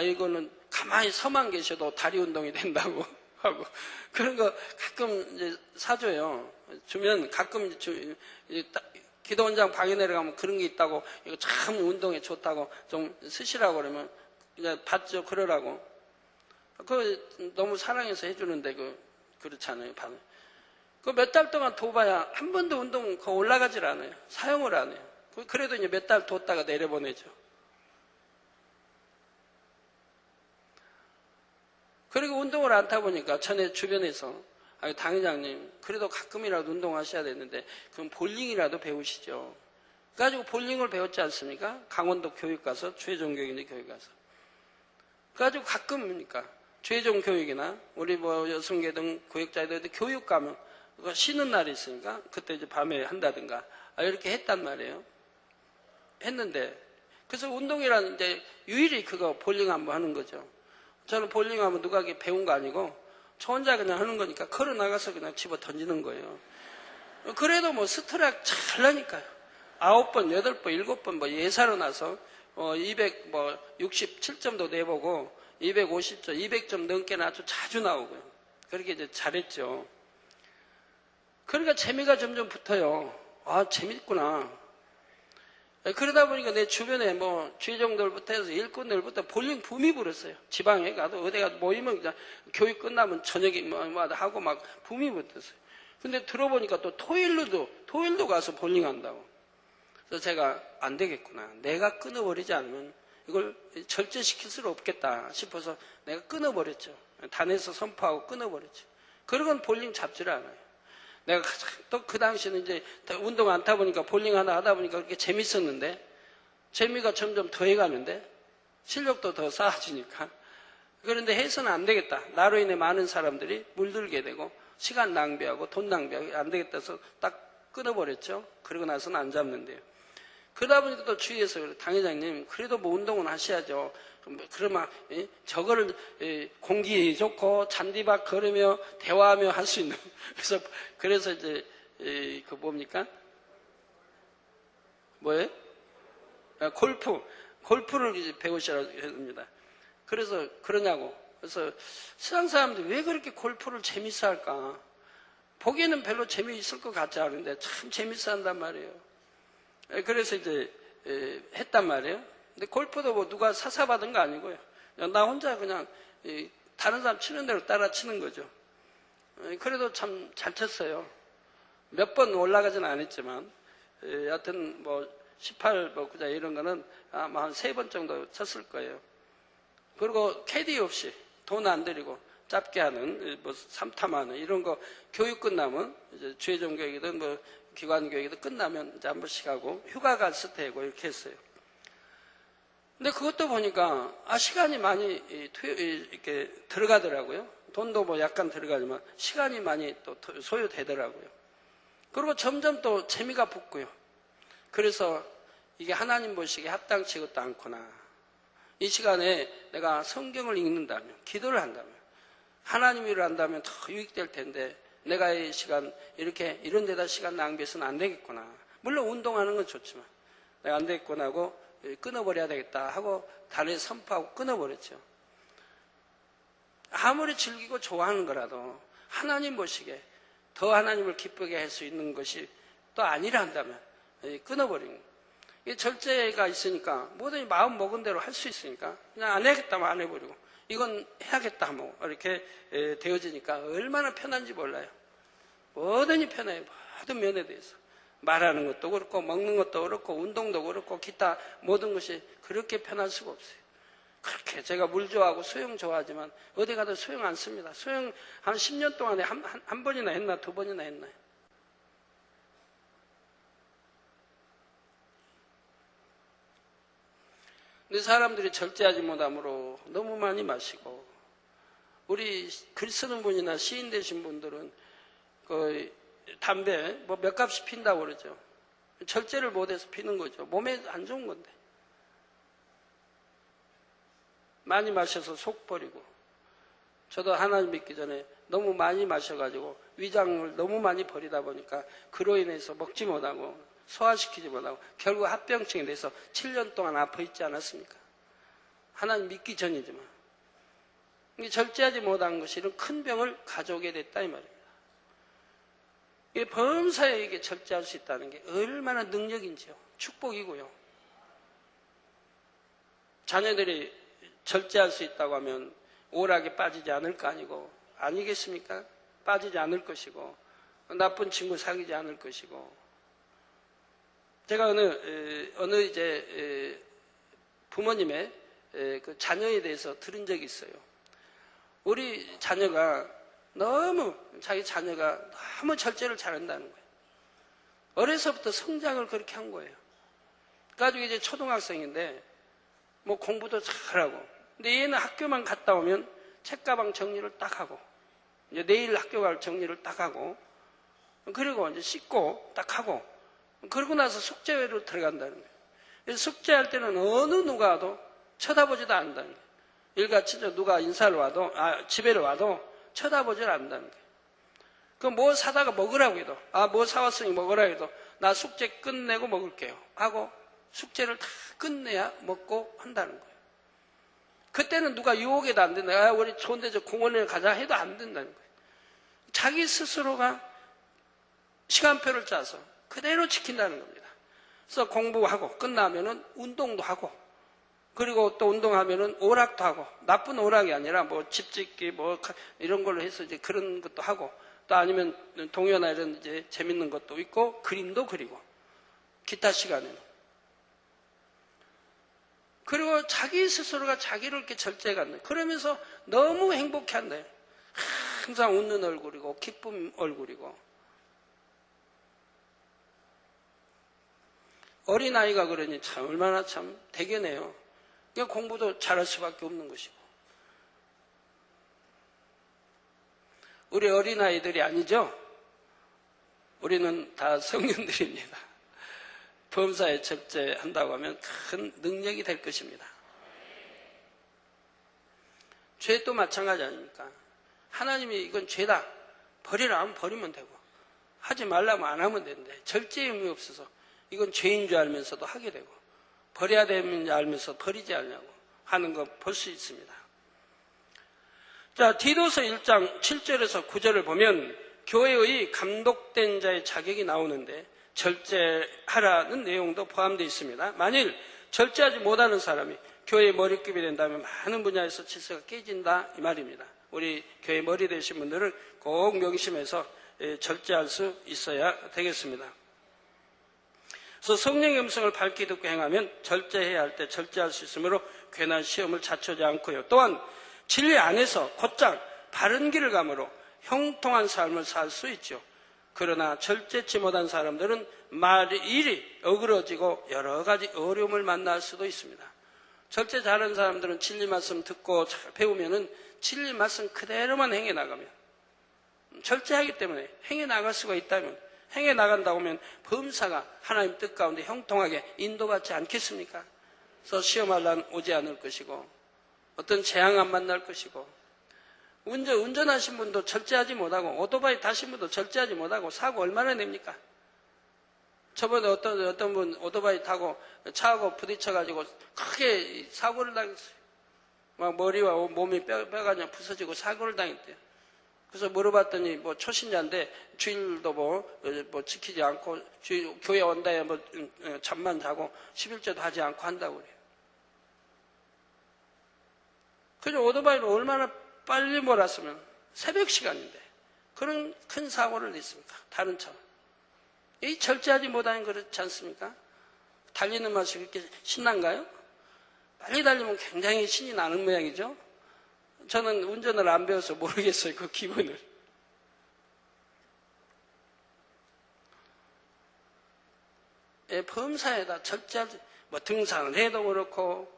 [SPEAKER 3] 이거는 가만히 서만 계셔도 다리 운동이 된다고 하고 그런 거 가끔 이제 사줘요. 주면 가끔 기도원장 방에 내려가면 그런 게 있다고 이거 참 운동에 좋다고 좀 쓰시라고 그러면 그냥 받죠. 그러라고. 너무 사랑해서 해주는데 그렇잖아요. 몇 달 동안 둬봐야 한 번도 운동 올라가질 않아요. 사용을 안 해요. 그래도 이제 몇 달 뒀다가 내려보내죠. 그리고 운동을 안 타보니까 전에 주변에서 당회장님 그래도 가끔이라도 운동하셔야 되는데 그럼 볼링이라도 배우시죠. 그래가지고 볼링을 배웠지 않습니까? 강원도 교육 가서 최종교육인데 교육 가서 그래가지고 가끔이니까 최종 교육이나 우리 여성계 등 구역자들 교육 가면 쉬는 날이 있으니까 그때 이제 밤에 한다든가 이렇게 했단 말이에요. 했는데 그래서 운동이라는 이제 유일히 그거 볼링 한번 하는 거죠. 저는 볼링하면 누가 배운 거 아니고 저 혼자 그냥 하는 거니까 걸어 나가서 그냥 집어 던지는 거예요. 그래도 스트라이크 잘 나니까요. 9번, 8번, 7번 예사로 나서 267점도 내보고 250점, 200점 넘게는 아주 자주 나오고요. 그렇게 이제 잘했죠. 그러니까 재미가 점점 붙어요. 재밌구나. 그러다 보니까 내 주변에 주의정들부터 해서 일꾼들부터 볼링 붐이 불었어요. 지방에 가도 어디 가도 모이면 그냥 교육 끝나면 저녁에 하고 막 붐이 붙었어요. 근데 들어보니까 또 토일도 가서 볼링 한다고. 그래서 제가 안 되겠구나. 내가 끊어버리지 않으면 이걸 절제시킬 수 없겠다 싶어서 내가 끊어버렸죠. 단에서 선포하고 끊어버렸죠. 그러고는 볼링 잡지를 않아요. 내가 또 그 당시에는 이제 운동 안 타보니까 볼링 하나 하다 보니까 그렇게 재밌었는데 재미가 점점 더해가는데 실력도 더 쌓아지니까 그런데 해서는 안 되겠다. 나로 인해 많은 사람들이 물들게 되고 시간 낭비하고 돈 낭비하고 안 되겠다 해서 딱 끊어버렸죠. 그러고 나서는 안 잡는데요. 그러다 보니까 또 주위에서 당회장님 그래도 운동은 하셔야죠. 그러면 저거를 공기 좋고 잔디밭 걸으며 대화하며 할 수 있는 그래서 이제 뭡니까? 뭐예요? 골프를 이제 배우시라고 합니다. 그래서 그러냐고. 그래서 세상 사람들이 왜 그렇게 골프를 재밌어 할까? 보기에는 별로 재미있을 것 같지 않은데 참 재밌어 한단 말이에요. 그래서 이제 했단 말이에요. 근데 골프도 누가 사사받은 거 아니고요. 나 혼자 그냥 다른 사람 치는 대로 따라 치는 거죠. 그래도 참 잘 쳤어요. 몇 번 올라가지는 않았지만 여하튼 18 그자 이런 거는 아마 한 3번 정도 쳤을 거예요. 그리고 캐디 없이 돈 안 들이고 짧게 하는 3탐하는 이런 거 교육 끝나면 이제 주의종 교육이든 기관 교육이든 끝나면 이제 한 번씩 하고 휴가 갔을 때고 이렇게 했어요. 근데 그것도 보니까 시간이 많이 이렇게 들어가더라고요. 돈도 약간 들어가지만 시간이 많이 또 소요되더라고요. 그리고 점점 또 재미가 붙고요. 그래서 이게 하나님 보시기에 합당치것도 않구나. 이 시간에 내가 성경을 읽는다면, 기도를 한다면, 하나님 일을 한다면 더 유익될 텐데 내가 이 시간 이런 데다 시간 낭비해서는 안 되겠구나. 물론 운동하는 건 좋지만 내가 안 되겠구나 하고 끊어버려야 되겠다 하고 단에 선포하고 끊어버렸죠. 아무리 즐기고 좋아하는 거라도 하나님 보시기에 더 하나님을 기쁘게 할 수 있는 것이 또 아니라 한다면 끊어버린 거예요. 이 절제가 있으니까 뭐든지 마음 먹은 대로 할 수 있으니까 그냥 안 해야겠다면 안 해버리고 이건 해야겠다 이렇게 되어지니까 얼마나 편한지 몰라요. 뭐든지 편해요. 모든 면에 대해서. 말하는 것도 그렇고 먹는 것도 그렇고 운동도 그렇고 기타 모든 것이 그렇게 편할 수가 없어요. 그렇게 제가 물 좋아하고 수영 좋아하지만 어디 가도 수영 안 씁니다. 수영 한 10년 동안에 한 번이나 했나 2번이나 했나요? 근데 사람들이 절제하지 못함으로 너무 많이 마시고 우리 글 쓰는 분이나 시인 되신 분들은 담배 몇 값씩 핀다고 그러죠. 절제를 못해서 피는 거죠. 몸에 안 좋은 건데. 많이 마셔서 속 버리고 저도 하나님 믿기 전에 너무 많이 마셔가지고 위장을 너무 많이 버리다 보니까 그로 인해서 먹지 못하고 소화시키지 못하고 결국 합병증이 돼서 7년 동안 아파 있지 않았습니까? 하나님 믿기 전이지만. 이게 절제하지 못한 것이 이런 큰 병을 가져오게 됐다 이 말입니다. 이게 범사에게 절제할 수 있다는 게 얼마나 능력인지요. 축복이고요. 자녀들이 절제할 수 있다고 하면 오락에 빠지지 않을 거 아니고 아니겠습니까? 빠지지 않을 것이고 나쁜 친구 사귀지 않을 것이고. 제가 어느 이제 부모님의 그 자녀에 대해서 들은 적이 있어요. 우리 자녀가 자기 자녀가 너무 절제를 잘한다는 거예요. 어려서부터 성장을 그렇게 한 거예요. 그래가지고 이제 초등학생인데 뭐 공부도 잘하고. 근데 얘는 학교만 갔다 오면 책가방 정리를 딱 하고, 이제 내일 학교 갈 정리를 딱 하고, 그리고 이제 씻고 딱 하고, 그러고 나서 숙제로 들어간다는 거예요. 그래서 숙제할 때는 어느 누가 와도 쳐다보지도 않는다는 거예요. 일같이 누가 인사를 와도, 집에를 와도 쳐다보질 않는다는 거예요. 그럼 뭐 사다가 먹으라고 해도, 뭐 사왔으니 먹으라고 해도, 나 숙제 끝내고 먹을게요 하고 숙제를 다 끝내야 먹고 한다는 거예요. 그때는 누가 유혹해도 안 된다. 우리 좋은데 저 공원에 가자 해도 안 된다는 거예요. 자기 스스로가 시간표를 짜서 그대로 지킨다는 겁니다. 그래서 공부하고 끝나면은 운동도 하고, 그리고 또 운동하면은 오락도 하고, 나쁜 오락이 아니라 뭐 집짓기 뭐 이런 걸로 해서 이제 그런 것도 하고, 또 아니면 동요나 이런 이제 재밌는 것도 있고, 그림도 그리고, 기타 시간에는. 그리고 자기 스스로가 자기를 이렇게 절제해간다. 그러면서 너무 행복해한다. 항상 웃는 얼굴이고, 기쁜 얼굴이고. 어린아이가 그러니 참 얼마나 참 대견해요. 그러니까 공부도 잘할 수밖에 없는 것이고. 우리 어린아이들이 아니죠? 우리는 다 성년들입니다. 범사에 절제한다고 하면 큰 능력이 될 것입니다. 죄도 마찬가지 아닙니까? 하나님이 이건 죄다. 버리라 하면 버리면 되고, 하지 말라면 안 하면 되는데, 절제의 의미 없어서 이건 죄인 줄 알면서도 하게 되고, 버려야 되는 줄 알면서 버리지 않냐고 하는 거 볼 수 있습니다. 자, 디도서 1장 7절에서 9절을 보면 교회의 감독된 자의 자격이 나오는데 절제하라는 내용도 포함되어 있습니다. 만일 절제하지 못하는 사람이 교회의 머리급이 된다면 많은 분야에서 질서가 깨진다 이 말입니다. 우리 교회 머리 되신 분들은 꼭 명심해서 절제할 수 있어야 되겠습니다. 그래서 성령의 음성을 밝게 듣고 행하면 절제해야 할 때 절제할 수 있으므로 괜한 시험을 자초하지 않고요. 또한 진리 안에서 곧장 바른 길을 감으로 형통한 삶을 살 수 있죠. 그러나 절제치 못한 사람들은 일이 어그러지고 여러 가지 어려움을 만날 수도 있습니다. 절제 잘하는 사람들은 진리 말씀 듣고 잘 배우면은 진리 말씀 그대로만 행해 나가면, 절제하기 때문에 행해 나갈 수가 있다면, 행해 나간다고 하면 범사가 하나님 뜻 가운데 형통하게 인도받지 않겠습니까? 그래서 시험할 날 오지 않을 것이고, 어떤 재앙 안 만날 것이고, 운전하신 분도 절제하지 못하고, 오토바이 타신 분도 절제하지 못하고 사고 얼마나 냅니까? 저번에 어떤 분 오토바이 타고 차하고 부딪혀가지고 크게 사고를 당했어요. 막 머리와 몸이 뼈가 그냥 부서지고 사고를 당했대요. 그래서 물어봤더니 뭐 초신자인데 주일도 뭐 지키지 않고 교회 온다에 뭐 잠만 자고 11조도 하지 않고 한다고 그래요. 그래서 오토바이를 얼마나 빨리 몰았으면 새벽 시간인데 그런 큰 사고를 냈습니까? 다른 차. 이 절제하지 못하는 그렇지 않습니까? 달리는 맛이 그렇게 신난가요? 빨리 달리면 굉장히 신이 나는 모양이죠? 저는 운전을 안 배워서 모르겠어요, 그 기분을. 범사에다 절제하지, 뭐 등산을 해도 그렇고,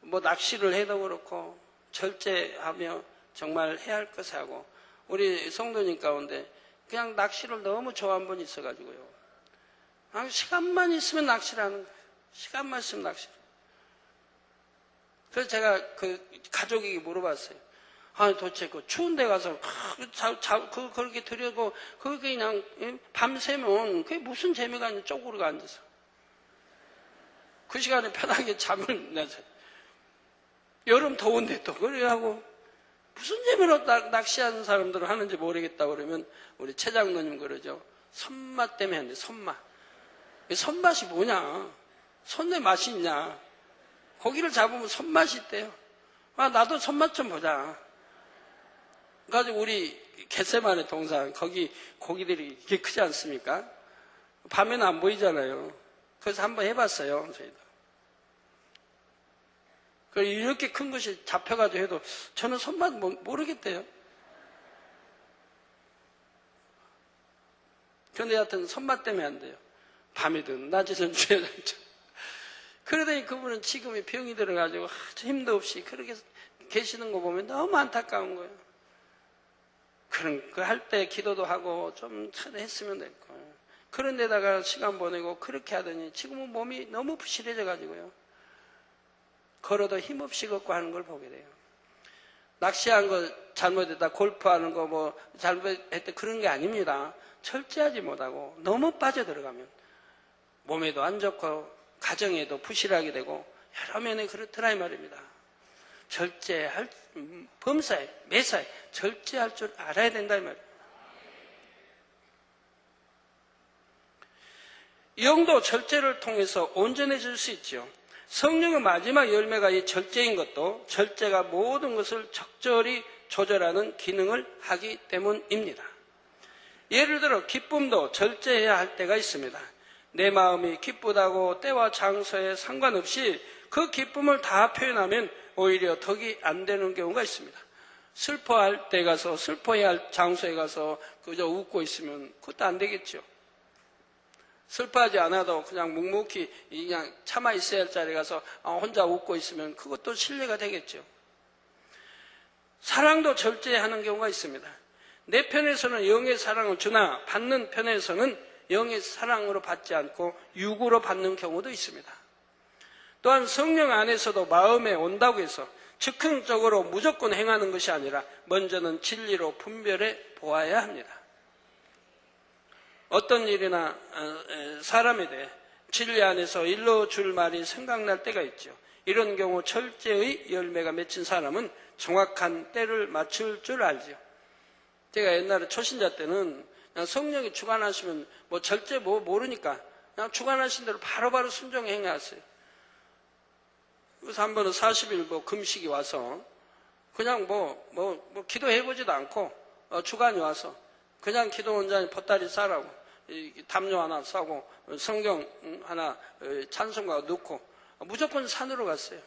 [SPEAKER 3] 뭐 낚시를 해도 그렇고, 절제하며 정말 해야 할 것을 하고, 우리 성도님 가운데 그냥 낚시를 너무 좋아하는 분이 있어가지고요. 시간만 있으면 낚시를 하는 거예요. 시간만 있으면 낚시를. 그래서 제가 그 가족에게 물어봤어요. 아니 도대체 그 추운 데 가서 그렇게 들여고 그게 그냥 밤새면 그게 무슨 재미가 있는 쪼그리고 앉아서 그 시간에 편하게 잠을 내서 여름 더운데 또 그래 하고 무슨 재미로 낚시하는 사람들은 하는지 모르겠다 그러면 우리 최 장로님 그러죠. 손맛 때문에 하는데 손맛. 손맛이 뭐냐? 손에 맛이 있냐? 고기를 잡으면 손맛이 있대요. 아, 나도 손맛 좀 보자. 그래가지고 우리 겟세마네 동산 거기 고기들이 이렇게 크지 않습니까? 밤에는 안 보이잖아요. 그래서 한번 해봤어요. 저희도. 이렇게 큰 것이 잡혀가지고 해도 저는 손맛 모르겠대요. 그런데 하여튼 손맛 때문에 안 돼요. 밤이든 낮이든 주야장처. 그러더니 그분은 지금이 병이 들어가지고 힘도 없이 그렇게 계시는 거 보면 너무 안타까운 거예요. 그런 거 할 때 기도도 하고 좀 했으면 될 거예요. 그런 데다가 시간 보내고 그렇게 하더니 지금은 몸이 너무 부실해져 가지고요. 걸어도 힘없이 걷고 하는 걸 보게 돼요. 낚시한 거 잘못했다, 골프하는 거 뭐 잘못했다 그런 게 아닙니다. 철저하지 못하고 너무 빠져들어가면 몸에도 안 좋고 가정에도 부실하게 되고 여러 면에 그렇더라 이 말입니다. 절제할, 범사에, 매사에 절제할 줄 알아야 된다 이 말이에요. 영도 절제를 통해서 온전해질 수 있죠. 성령의 마지막 열매가 이 절제인 것도 절제가 모든 것을 적절히 조절하는 기능을 하기 때문입니다. 예를 들어 기쁨도 절제해야 할 때가 있습니다. 내 마음이 기쁘다고 때와 장소에 상관없이 그 기쁨을 다 표현하면 오히려 덕이 안 되는 경우가 있습니다. 슬퍼할 때 가서 슬퍼해야 할 장소에 가서 그저 웃고 있으면 그것도 안 되겠죠. 슬퍼하지 않아도 그냥 묵묵히 그냥 참아 있어야 할 자리에 가서 혼자 웃고 있으면 그것도 신뢰가 되겠죠. 사랑도 절제하는 경우가 있습니다. 내 편에서는 영의 사랑을 주나 받는 편에서는 영의 사랑으로 받지 않고 육으로 받는 경우도 있습니다. 또한 성령 안에서도 마음에 온다고 해서 즉흥적으로 무조건 행하는 것이 아니라 먼저는 진리로 분별해 보아야 합니다. 어떤 일이나 사람에 대해 진리 안에서 일러줄 말이 생각날 때가 있죠. 이런 경우 절제의 열매가 맺힌 사람은 정확한 때를 맞출 줄 알죠. 제가 옛날에 초신자 때는 그냥 성령이 주관하시면 뭐 절제 모르니까 그냥 주관하신 대로 바로바로 순종해 행하세요. 그래서 한 번은 40일 뭐 금식이 와서 그냥 뭐 기도해보지도 않고 주관이 와서 그냥 기도 원장이 보따리 싸라고 담요 하나 싸고 성경 하나 찬송가 넣고 무조건 산으로 갔어요.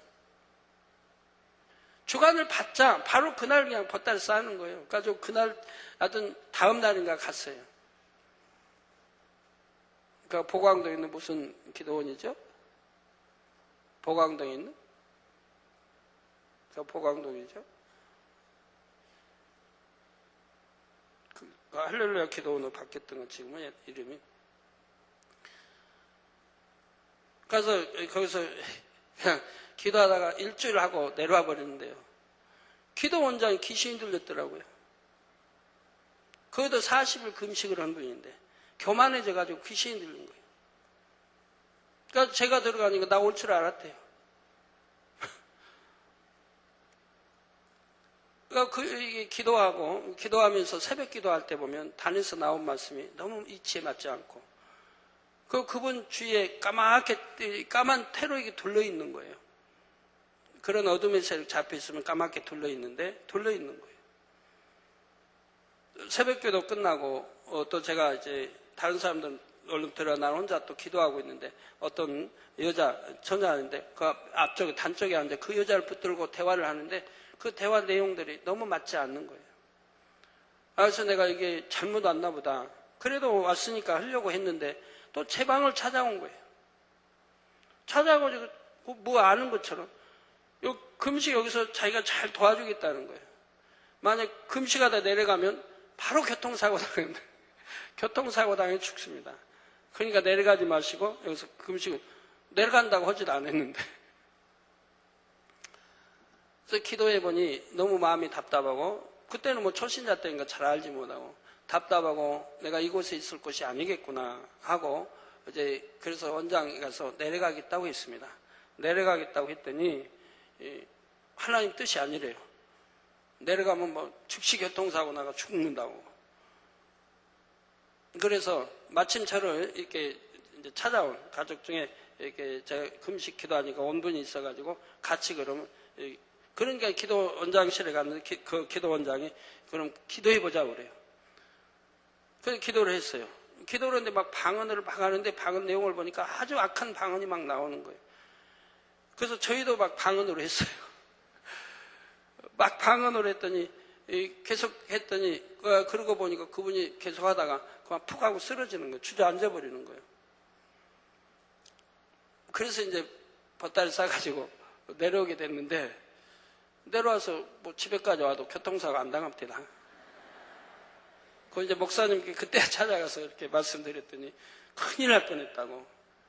[SPEAKER 3] 주관을 받자 바로 그날 그냥 보따리 싸는 거예요. 그래서 그날 하여튼 다음 날인가 갔어요. 그러니까 보광동에 있는 무슨 기도원이죠? 보광동에 있는? 그 보광동이죠? 할렐루야 기도원으로 바뀌었던 건 지금은 이름이. 그래서 거기서 그냥 기도하다가 일주일 하고 내려와 버리는데요. 기도 원장이 귀신이 들렸더라고요. 그것도 40일 금식을 한 분인데 교만해져가지고 귀신이 들린 거예요. 그러니까 제가 들어가니까 나 올 줄 알았대요. 그러니까 기도하면서 새벽 기도할 때 보면 단에서 나온 말씀이 너무 이치에 맞지 않고 그분 주위에 까만 테러에게 둘러 있는 거예요. 그런 어둠의 세력 잡혀 있으면 까맣게 둘러 있는 거예요. 새벽 기도 끝나고 또 제가 이제 다른 사람들은 얼른 들어 난 혼자 또 기도하고 있는데 어떤 여자 전화하는데 그 앞쪽에 단쪽에 앉아 그 여자를 붙들고 대화를 하는데 그 대화 내용들이 너무 맞지 않는 거예요. 그래서 내가 이게 잘못 왔나 보다. 그래도 왔으니까 하려고 했는데 또 제 방을 찾아온 거예요. 찾아가지고 뭐 아는 것처럼 금식 여기서 자기가 잘 도와주겠다는 거예요. 만약 금식하다 내려가면 바로 교통사고 당합니다. 교통사고 당해 죽습니다. 그러니까 내려가지 마시고 여기서 금식을 내려간다고 하지도 않았는데 그래서 기도해 보니 너무 마음이 답답하고, 그때는 뭐 초신자 때니까 잘 알지 못하고 답답하고 내가 이곳에 있을 곳이 아니겠구나 하고, 이제 그래서 원장에 가서 내려가겠다고 했습니다. 내려가겠다고 했더니 하나님 뜻이 아니래요. 내려가면 뭐 즉시 교통사고 나가 죽는다고. 그래서 마침 저를 이렇게 이제 찾아온 가족 중에 이렇게 제가 금식 기도하니까 온 분이 있어가지고 같이 그러면, 그러니까 기도 원장실에 갔는데 그 기도 원장이 그럼 기도해보자고 그래요. 그래서 기도를 했어요. 기도를 했는데 막 방언을 막 하는데 방언 내용을 보니까 아주 악한 방언이 막 나오는 거예요. 그래서 저희도 막 방언으로 했어요. 막 방언으로 했더니 계속 했더니 그러고 보니까 그분이 계속 하다가 그만 푹 하고 쓰러지는 거예요. 주저앉아 버리는 거예요. 그래서 이제 보따리 싸가지고 내려오게 됐는데, 내려와서 뭐 집에까지 와도 교통사고 안 당합니다. 그 이제 목사님께 그때 찾아가서 이렇게 말씀드렸더니 큰일 날 뻔했다고,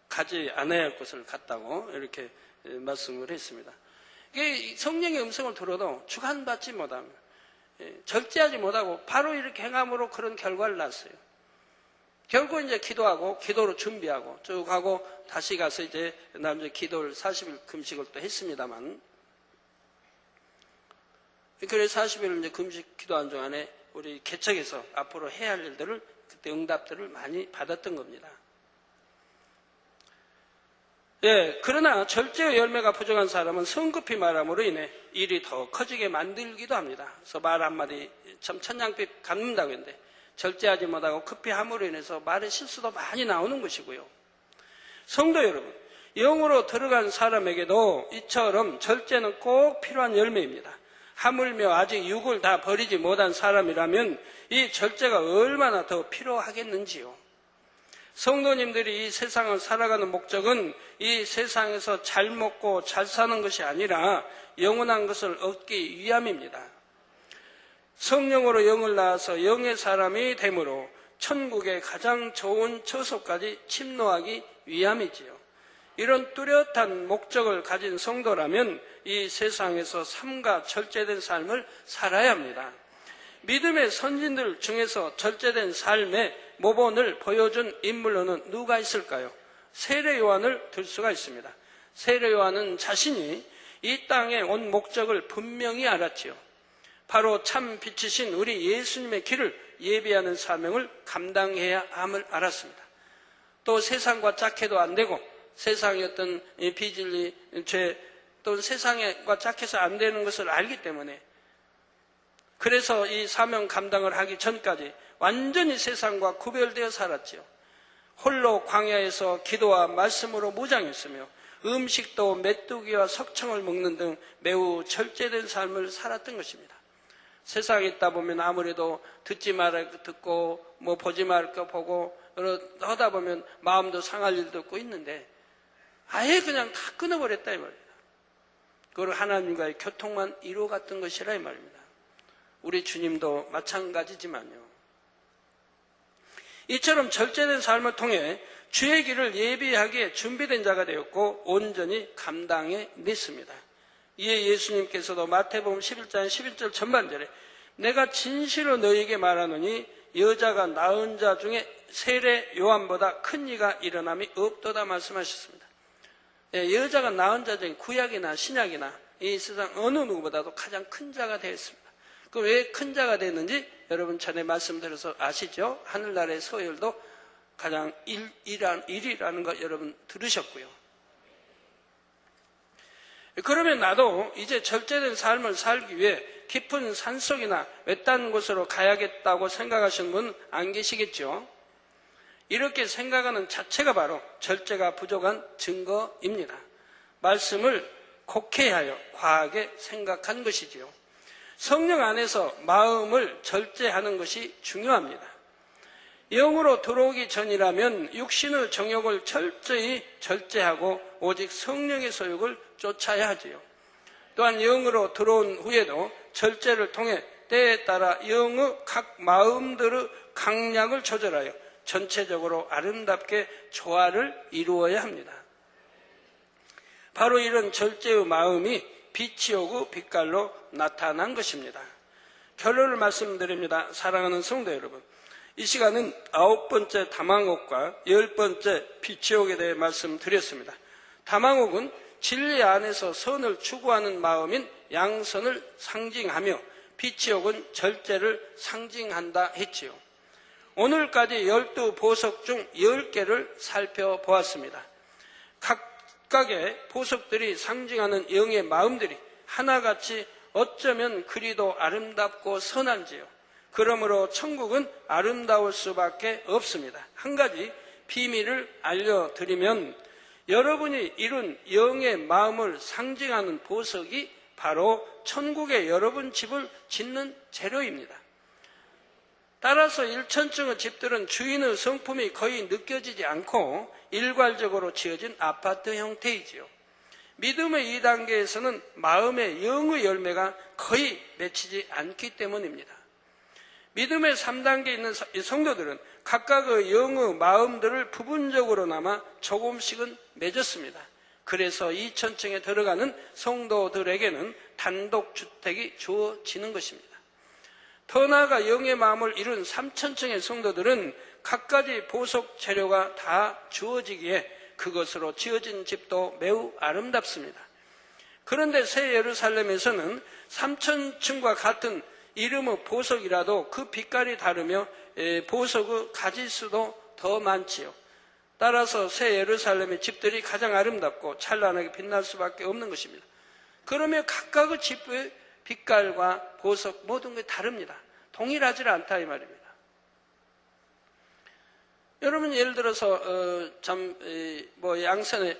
[SPEAKER 3] 가지 않아야 할 곳을 갔다고 이렇게 말씀을 했습니다. 이게 성령의 음성을 들어도 주관받지 못하면, 절제하지 못하고 바로 이렇게 행함으로 그런 결과를 낳았어요. 결국 이제 기도하고 기도로 준비하고 쭉 하고 다시 가서 이제 남자 기도를 40일 금식을 또 했습니다만, 그래서 40일 이제 금식 기도한 동안에 우리 개척에서 앞으로 해야 할 일들을 그때 응답들을 많이 받았던 겁니다. 예, 그러나 절제의 열매가 부족한 사람은 성급히 말함으로 인해 일이 더 커지게 만들기도 합니다. 그래서 말 한마디 참 천냥빛 갚는다고 했는데, 절제하지 못하고 급히 함으로 인해서 말의 실수도 많이 나오는 것이고요. 성도 여러분, 영으로 들어간 사람에게도 이처럼 절제는 꼭 필요한 열매입니다. 하물며 아직 육을 다 버리지 못한 사람이라면 이 절제가 얼마나 더 필요하겠는지요. 성도님들이 이 세상을 살아가는 목적은 이 세상에서 잘 먹고 잘 사는 것이 아니라 영원한 것을 얻기 위함입니다. 성령으로 영을 낳아서 영의 사람이 되므로 천국의 가장 좋은 처소까지 침노하기 위함이지요. 이런 뚜렷한 목적을 가진 성도라면 이 세상에서 삼가 절제된 삶을 살아야 합니다. 믿음의 선진들 중에서 절제된 삶의 모본을 보여준 인물로는 누가 있을까요? 세례 요한을 들 수가 있습니다. 세례 요한은 자신이 이 땅에 온 목적을 분명히 알았지요. 바로 참 빛이신 우리 예수님의 길을 예비하는 사명을 감당해야 함을 알았습니다. 또 세상과 짝해도 안 되고 세상의 어떤 비진리, 죄, 또 세상과 짝해서 안 되는 것을 알기 때문에, 그래서 이 사명 감당을 하기 전까지 완전히 세상과 구별되어 살았지요. 홀로 광야에서 기도와 말씀으로 무장했으며 음식도 메뚜기와 석청을 먹는 등 매우 절제된 삶을 살았던 것입니다. 세상에 있다 보면 아무래도 듣지 말할 거 듣고 뭐 보지 말할 거 보고 하다 보면 마음도 상할 일도 있고 있는데, 아예 그냥 다 끊어버렸다 이 말입니다. 그걸 하나님과의 교통만 이루어갔던 것이라 이 말입니다. 우리 주님도 마찬가지지만요. 이처럼 절제된 삶을 통해 주의 길을 예비하기에 준비된 자가 되었고 온전히 감당해 냈습니다. 이에 예수님께서도 마태복음 11장 11절 전반절에 내가 진실로 너희에게 말하노니 여자가 낳은 자 중에 세례 요한보다 큰 이가 일어남이 없도다 말씀하셨습니다. 여자가 낳은 자 중에 구약이나 신약이나 이 세상 어느 누구보다도 가장 큰 자가 되었습니다. 그 왜 큰 자가 됐는지 여러분 전에 말씀드려서 아시죠? 하늘나라의 서열도 가장 1이라는 거 여러분 들으셨고요. 그러면 나도 이제 절제된 삶을 살기 위해 깊은 산속이나 외딴 곳으로 가야겠다고 생각하시는 분 안 계시겠죠? 이렇게 생각하는 자체가 바로 절제가 부족한 증거입니다. 말씀을 곡해하여 과하게 생각한 것이지요. 성령 안에서 마음을 절제하는 것이 중요합니다. 영으로 들어오기 전이라면 육신의 정욕을 철저히 절제하고 오직 성령의 소욕을 쫓아야 하지요. 또한 영으로 들어온 후에도 절제를 통해 때에 따라 영의 각 마음들의 강약을 조절하여 전체적으로 아름답게 조화를 이루어야 합니다. 바로 이런 절제의 마음이 빛이 오고 빛깔로 나타난 것입니다. 결론을 말씀드립니다. 사랑하는 성도 여러분, 이 시간은 9번째 다망옥과 10번째 빛이 오게 대해 말씀드렸습니다. 다망옥은 진리 안에서 선을 추구하는 마음인 양선을 상징하며 빛이 오은 절제를 상징한다 했지요. 오늘까지 12보석 중 10개를 살펴보았습니다. 각각의 보석들이 상징하는 영의 마음들이 하나같이 어쩌면 그리도 아름답고 선한지요. 그러므로 천국은 아름다울 수밖에 없습니다. 한 가지 비밀을 알려드리면 여러분이 이룬 영의 마음을 상징하는 보석이 바로 천국의 여러분 집을 짓는 재료입니다. 따라서 1층의 집들은 주인의 성품이 거의 느껴지지 않고 일괄적으로 지어진 아파트 형태이지요. 믿음의 2단계에서는 마음의 영의 열매가 거의 맺히지 않기 때문입니다. 믿음의 3단계에 있는 성도들은 각각의 영의 마음들을 부분적으로나마 조금씩은 맺었습니다. 그래서 2000층에 들어가는 성도들에게는 단독주택이 주어지는 것입니다. 더 나아가 영의 마음을 이룬 3000층의 성도들은 갖가지 보석 재료가 다 주어지기에 그것으로 지어진 집도 매우 아름답습니다. 그런데 새 예루살렘에서는 3000층과 같은 이름의 보석이라도 그 빛깔이 다르며 보석의 가지수도 더 많지요. 따라서 새 예루살렘의 집들이 가장 아름답고 찬란하게 빛날 수밖에 없는 것입니다. 그러면 각각의 집의 빛깔과 보석 모든 게 다릅니다. 동일하지 않다 이 말입니다. 여러분 예를 들어서 양산에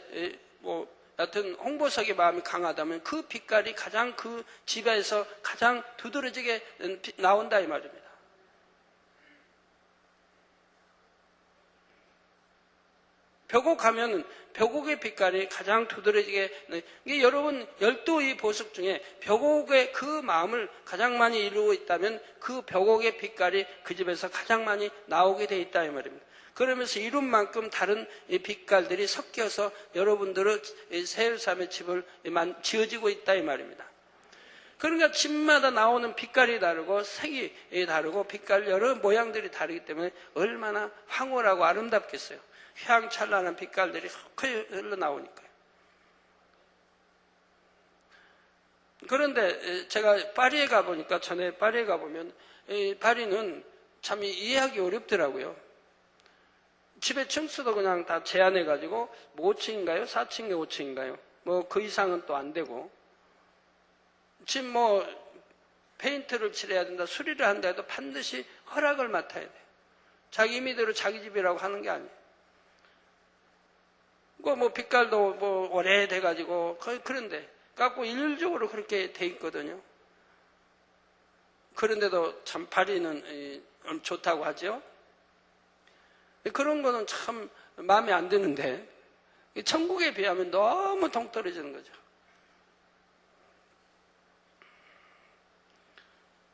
[SPEAKER 3] 여하튼 홍보석의 마음이 강하다면 그 빛깔이 가장 그 집에서 가장 두드러지게 나온다 이 말입니다. 벽옥하면 벽옥의 빛깔이 가장 두드러지게, 이게 여러분 12의 보석 중에 벽옥의 그 마음을 가장 많이 이루고 있다면 그 벽옥의 빛깔이 그 집에서 가장 많이 나오게 돼 있다 이 말입니다. 그러면서 이룬 만큼 다른 빛깔들이 섞여서 여러분들의 새 예루살렘의 집을 지어지고 있다 이 말입니다. 그러니까 집마다 나오는 빛깔이 다르고 색이 다르고 빛깔 여러 모양들이 다르기 때문에 얼마나 황홀하고 아름답겠어요. 휘황찬란한 빛깔들이 흘러나오니까요. 그런데 제가 파리에 가보니까 전에 파리에 가보면 파리는 참 이해하기 어렵더라고요. 집의 층수도 그냥 다 제한해가지고 5층인가요? 4층에 5층인가요? 그 이상은 또 안 되고 집 페인트를 칠해야 된다, 수리를 한다 해도 반드시 허락을 맡아야 돼요. 자기 임의대로 자기 집이라고 하는 게 아니에요. 빛깔도 오래돼가지고 그런데 갖고 일률적으로 그렇게 돼 있거든요. 그런데도 참 파리는 좋다고 하죠. 그런 거는 참 마음에 안 드는데 천국에 비하면 너무 동떨어지는 거죠.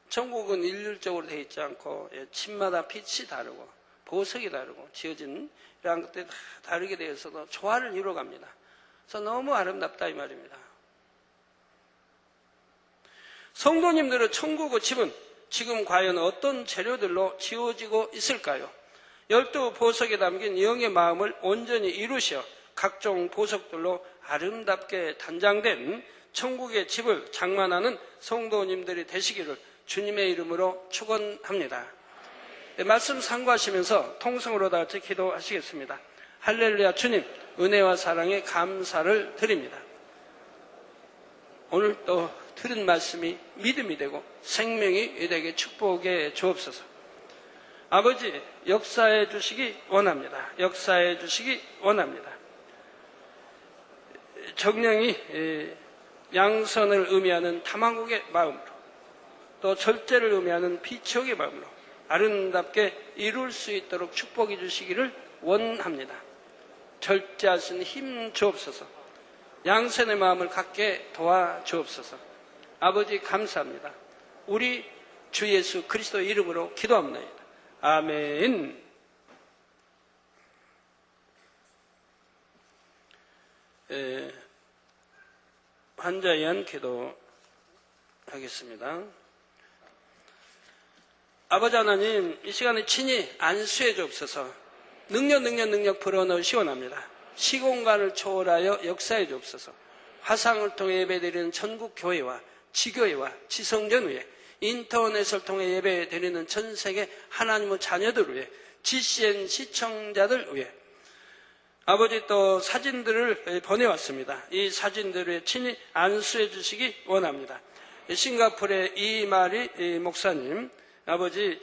[SPEAKER 3] 천국은 일률적으로 되어 있지 않고 집마다 빛이 다르고 보석이 다르고 지어진 이러한 것들이 다 다르게 되어서도 조화를 이루어갑니다. 그래서 너무 아름답다 이 말입니다. 성도님들의 천국의 집은 지금 과연 어떤 재료들로 지어지고 있을까요? 12보석에 담긴 영의 마음을 온전히 이루셔 각종 보석들로 아름답게 단장된 천국의 집을 장만하는 성도님들이 되시기를 주님의 이름으로 축원합니다. 말씀 상고하시면서 통성으로 다 같이 기도하시겠습니다. 할렐루야. 주님 은혜와 사랑에 감사를 드립니다. 오늘 또 들은 말씀이 믿음이 되고 생명이 되게 축복해 주옵소서. 아버지 역사해 주시기 원합니다. 역사해 주시기 원합니다. 정령이 양선을 의미하는 탐왕국의 마음으로 또 절제를 의미하는 비치옥의 마음으로 아름답게 이룰 수 있도록 축복해 주시기를 원합니다. 절제하시는 힘 주옵소서. 양선의 마음을 갖게 도와주옵소서. 아버지 감사합니다. 우리 주 예수 그리스도 이름으로 기도합니다. 아멘. 환자에 의한 기도하겠습니다. 아버지 하나님, 이 시간에 친히 안수해 주옵소서. 능력 불어넣으시원합니다. 시공간을 초월하여 역사해 주옵소서. 화상을 통해 예배드리는 전국 교회와 지교회와 지성전 위에, 인터넷을 통해 예배드리는 전 세계 하나님의 자녀들 위해, GCN 시청자들 위해, 아버지 또 사진들을 보내왔습니다. 이 사진들을 친히 안수해 주시기 원합니다. 싱가포르의 이마리 목사님, 아버지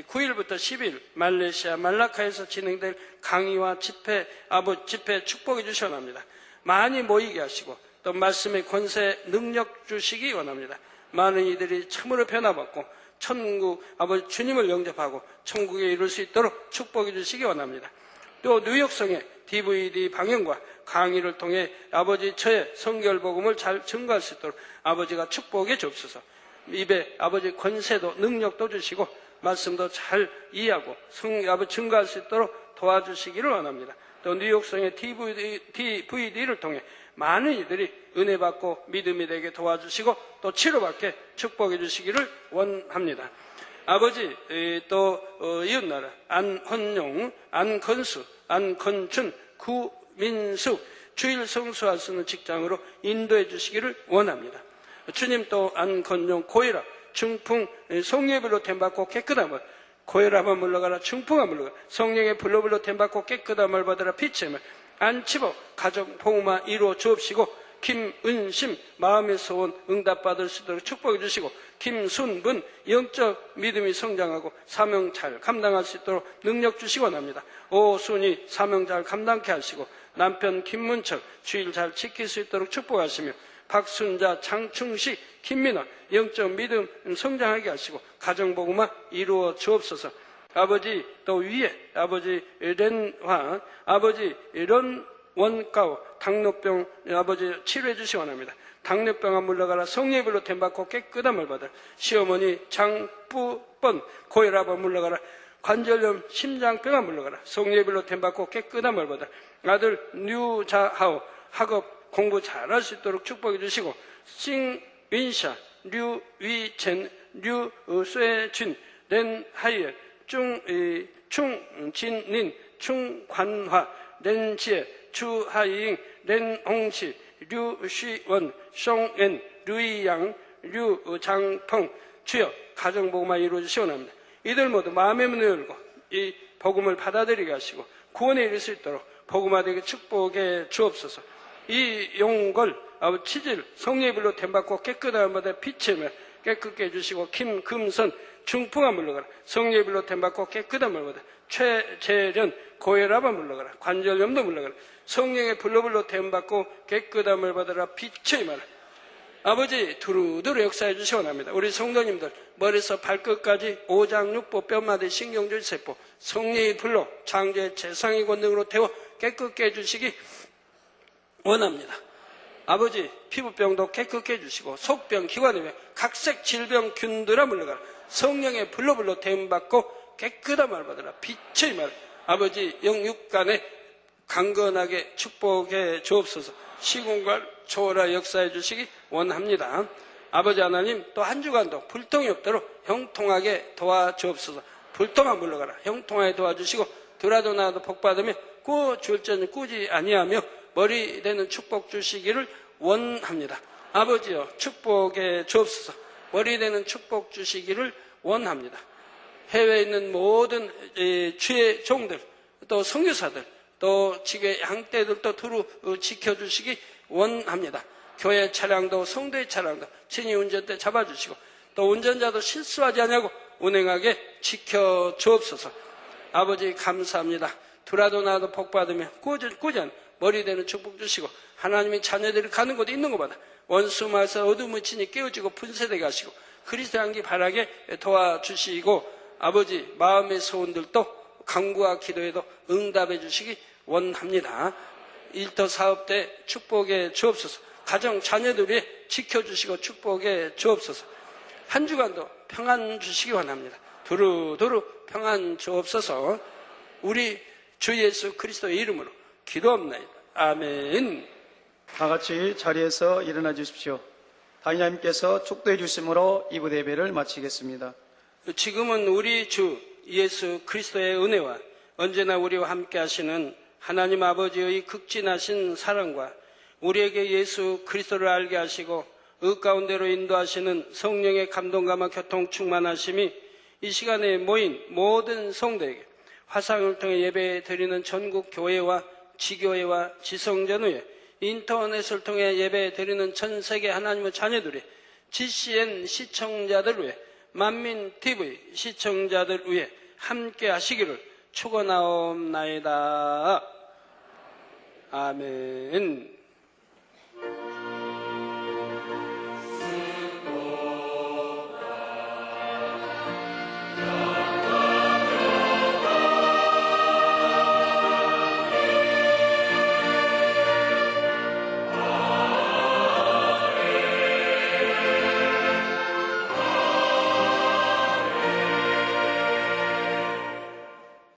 [SPEAKER 3] 9일부터 10일 말레이시아 말라카에서 진행될 강의와 집회 축복해 주시원합니다. 많이 모이게 하시고 또 말씀의 권세 능력 주시기 원합니다. 많은 이들이 참으로 변화받고 천국 아버지 주님을 영접하고 천국에 이룰 수 있도록 축복해 주시기 원합니다. 또 뉴욕성의 DVD 방영과 강의를 통해 아버지 저의 성결복음을 잘 증거할 수 있도록 아버지가 축복해 주옵소서. 입에 아버지 권세도 능력도 주시고 말씀도 잘 이해하고 아버지 증거할 수 있도록 도와주시기를 원합니다. 또 뉴욕성의 DVD를 통해 많은 이들이 은혜 받고 믿음이 되게 도와주시고 또 치료받게 축복해 주시기를 원합니다. 아버지 또 이웃나라 안헌용, 안건수, 안건춘, 구민숙 주일 성수할 수 있는 직장으로 인도해 주시기를 원합니다. 주님 또 안건용 고혈압, 중풍, 성령의 템받고 깨끗함을 고혈압은 물러가라 중풍아 물러가라 성령의 불로 템받고 깨끗함을 받으라 빛의 물 안치복 가정 복음화 이루어 주옵시고 김은심 마음의 소원 응답받을 수 있도록 축복해 주시고 김순분 영적 믿음이 성장하고 사명 잘 감당할 수 있도록 능력 주시기 원합니다. 오순이 사명 잘 감당케 하시고 남편 김문철 주일 잘 지킬 수 있도록 축복하시며 박순자, 장충식, 김민아 영적 믿음 성장하게 하시고 가정복음화 이루어 주옵소서. 아버지 또 위에 아버지 렌화 아버지 이런 원가오 당뇨병 아버지 치료해 주시기 원합니다. 당뇨병아 물러가라 성령의 불로 템받고 깨끗함을 받아 시어머니 장뿌번 고혈압아 물러가라 관절염 심장병아 물러가라 성령의 불로 템받고 깨끗함을 받아 아들 류자하오 학업 공부 잘할 수 있도록 축복해 주시고 싱윈샤 류위첸 류쇠준 렌하이엘 충진닌 충관화 렌지에 주하잉 렌홍시 류시원 송엔 류이양 류장펑 주여 가정복음화 이루어주시기 원합니다. 이들 모두 마음의 문을 열고 이 복음을 받아들이게 하시고 구원에 이를 수 있도록 복음화되게 축복해 주옵소서. 이 용걸 치질 성령의 불로 템받고 깨끗함을 받아 빛의 물 깨끗게 해주시고 김금선 중풍아 물러가라 성령의 불로 템받고 깨끗함을 받아 최재련 고혈압아 물러가라 관절염도 물러가라 성령의 불로 템받고 깨끗함을 받아라 빛의 말 아버지 두루두루 역사해 주시기 원합니다. 우리 성도님들 머리에서 발끝까지 오장육부 뼈마디 신경줄 세포 성령의 불로 창조의 재상의 권능으로 태워 깨끗게 해주시기 원합니다. 아버지 피부병도 깨끗게 해주시고 속병 기관의병 각색 질병 균들아 물러가라 성령의 불로 대응받고 깨끗함을 받으라 빛의 말 아버지 영육간에 강건하게 축복해 주옵소서. 시공간 초월하 역사해 주시기 원합니다. 아버지 하나님 또 한 주간도 불통이 없도록 형통하게 도와주옵소서. 불통아 물러가라 형통하게 도와주시고 들어도 나도 복받으며 줄전을 꾸지 아니하며 머리 되는 축복 주시기를 원합니다. 아버지여 축복해 주옵소서. 머리 되는 축복 주시기를 원합니다. 해외에 있는 모든 주의 종들 또 선교사들 또 지교의 양떼들도 두루 지켜주시기 원합니다. 교회 차량도 성도의 차량도 친히 운전대 잡아주시고 또 운전자도 실수하지 않냐고 운행하게 지켜주옵소서. 아버지 감사합니다. 두라도 나도 복받으며 꾸전 머리 되는 축복 주시고 하나님의 자녀들이 가는 곳에 있는 곳마다 원수 마사 어둠의 진이 깨어지고 분쇄되게 하시고 그리스도 향기 바라게 도와주시고 아버지 마음의 소원들도 간구와 기도에도 응답해 주시기 원합니다. 일터 사업 때 축복해 주옵소서. 가정 자녀들이 지켜주시고 축복해 주옵소서. 한 주간도 평안 주시기 원합니다. 두루두루 평안 주옵소서. 우리 주 예수 그리스도의 이름으로 기도합니다. 아멘.
[SPEAKER 1] 다 같이 자리에서 일어나 주십시오. 당회장님께서 축도해 주심으로 이 부대 예배를 마치겠습니다.
[SPEAKER 3] 지금은 우리 주 예수 그리스도의 은혜와 언제나 우리와 함께 하시는 하나님 아버지의 극진하신 사랑과 우리에게 예수 그리스도를 알게 하시고 의 가운데로 인도하시는 성령의 감동감화 교통 충만하심이 이 시간에 모인 모든 성도에게 화상을 통해 예배 드리는 전국 교회와 지교회와 지성전후회 인터넷을 통해 예배 드리는 전 세계 하나님의 자녀들이 GCN 시청자들 위해 만민TV 시청자들 위해 함께 하시기를 축원하옵나이다. 아멘.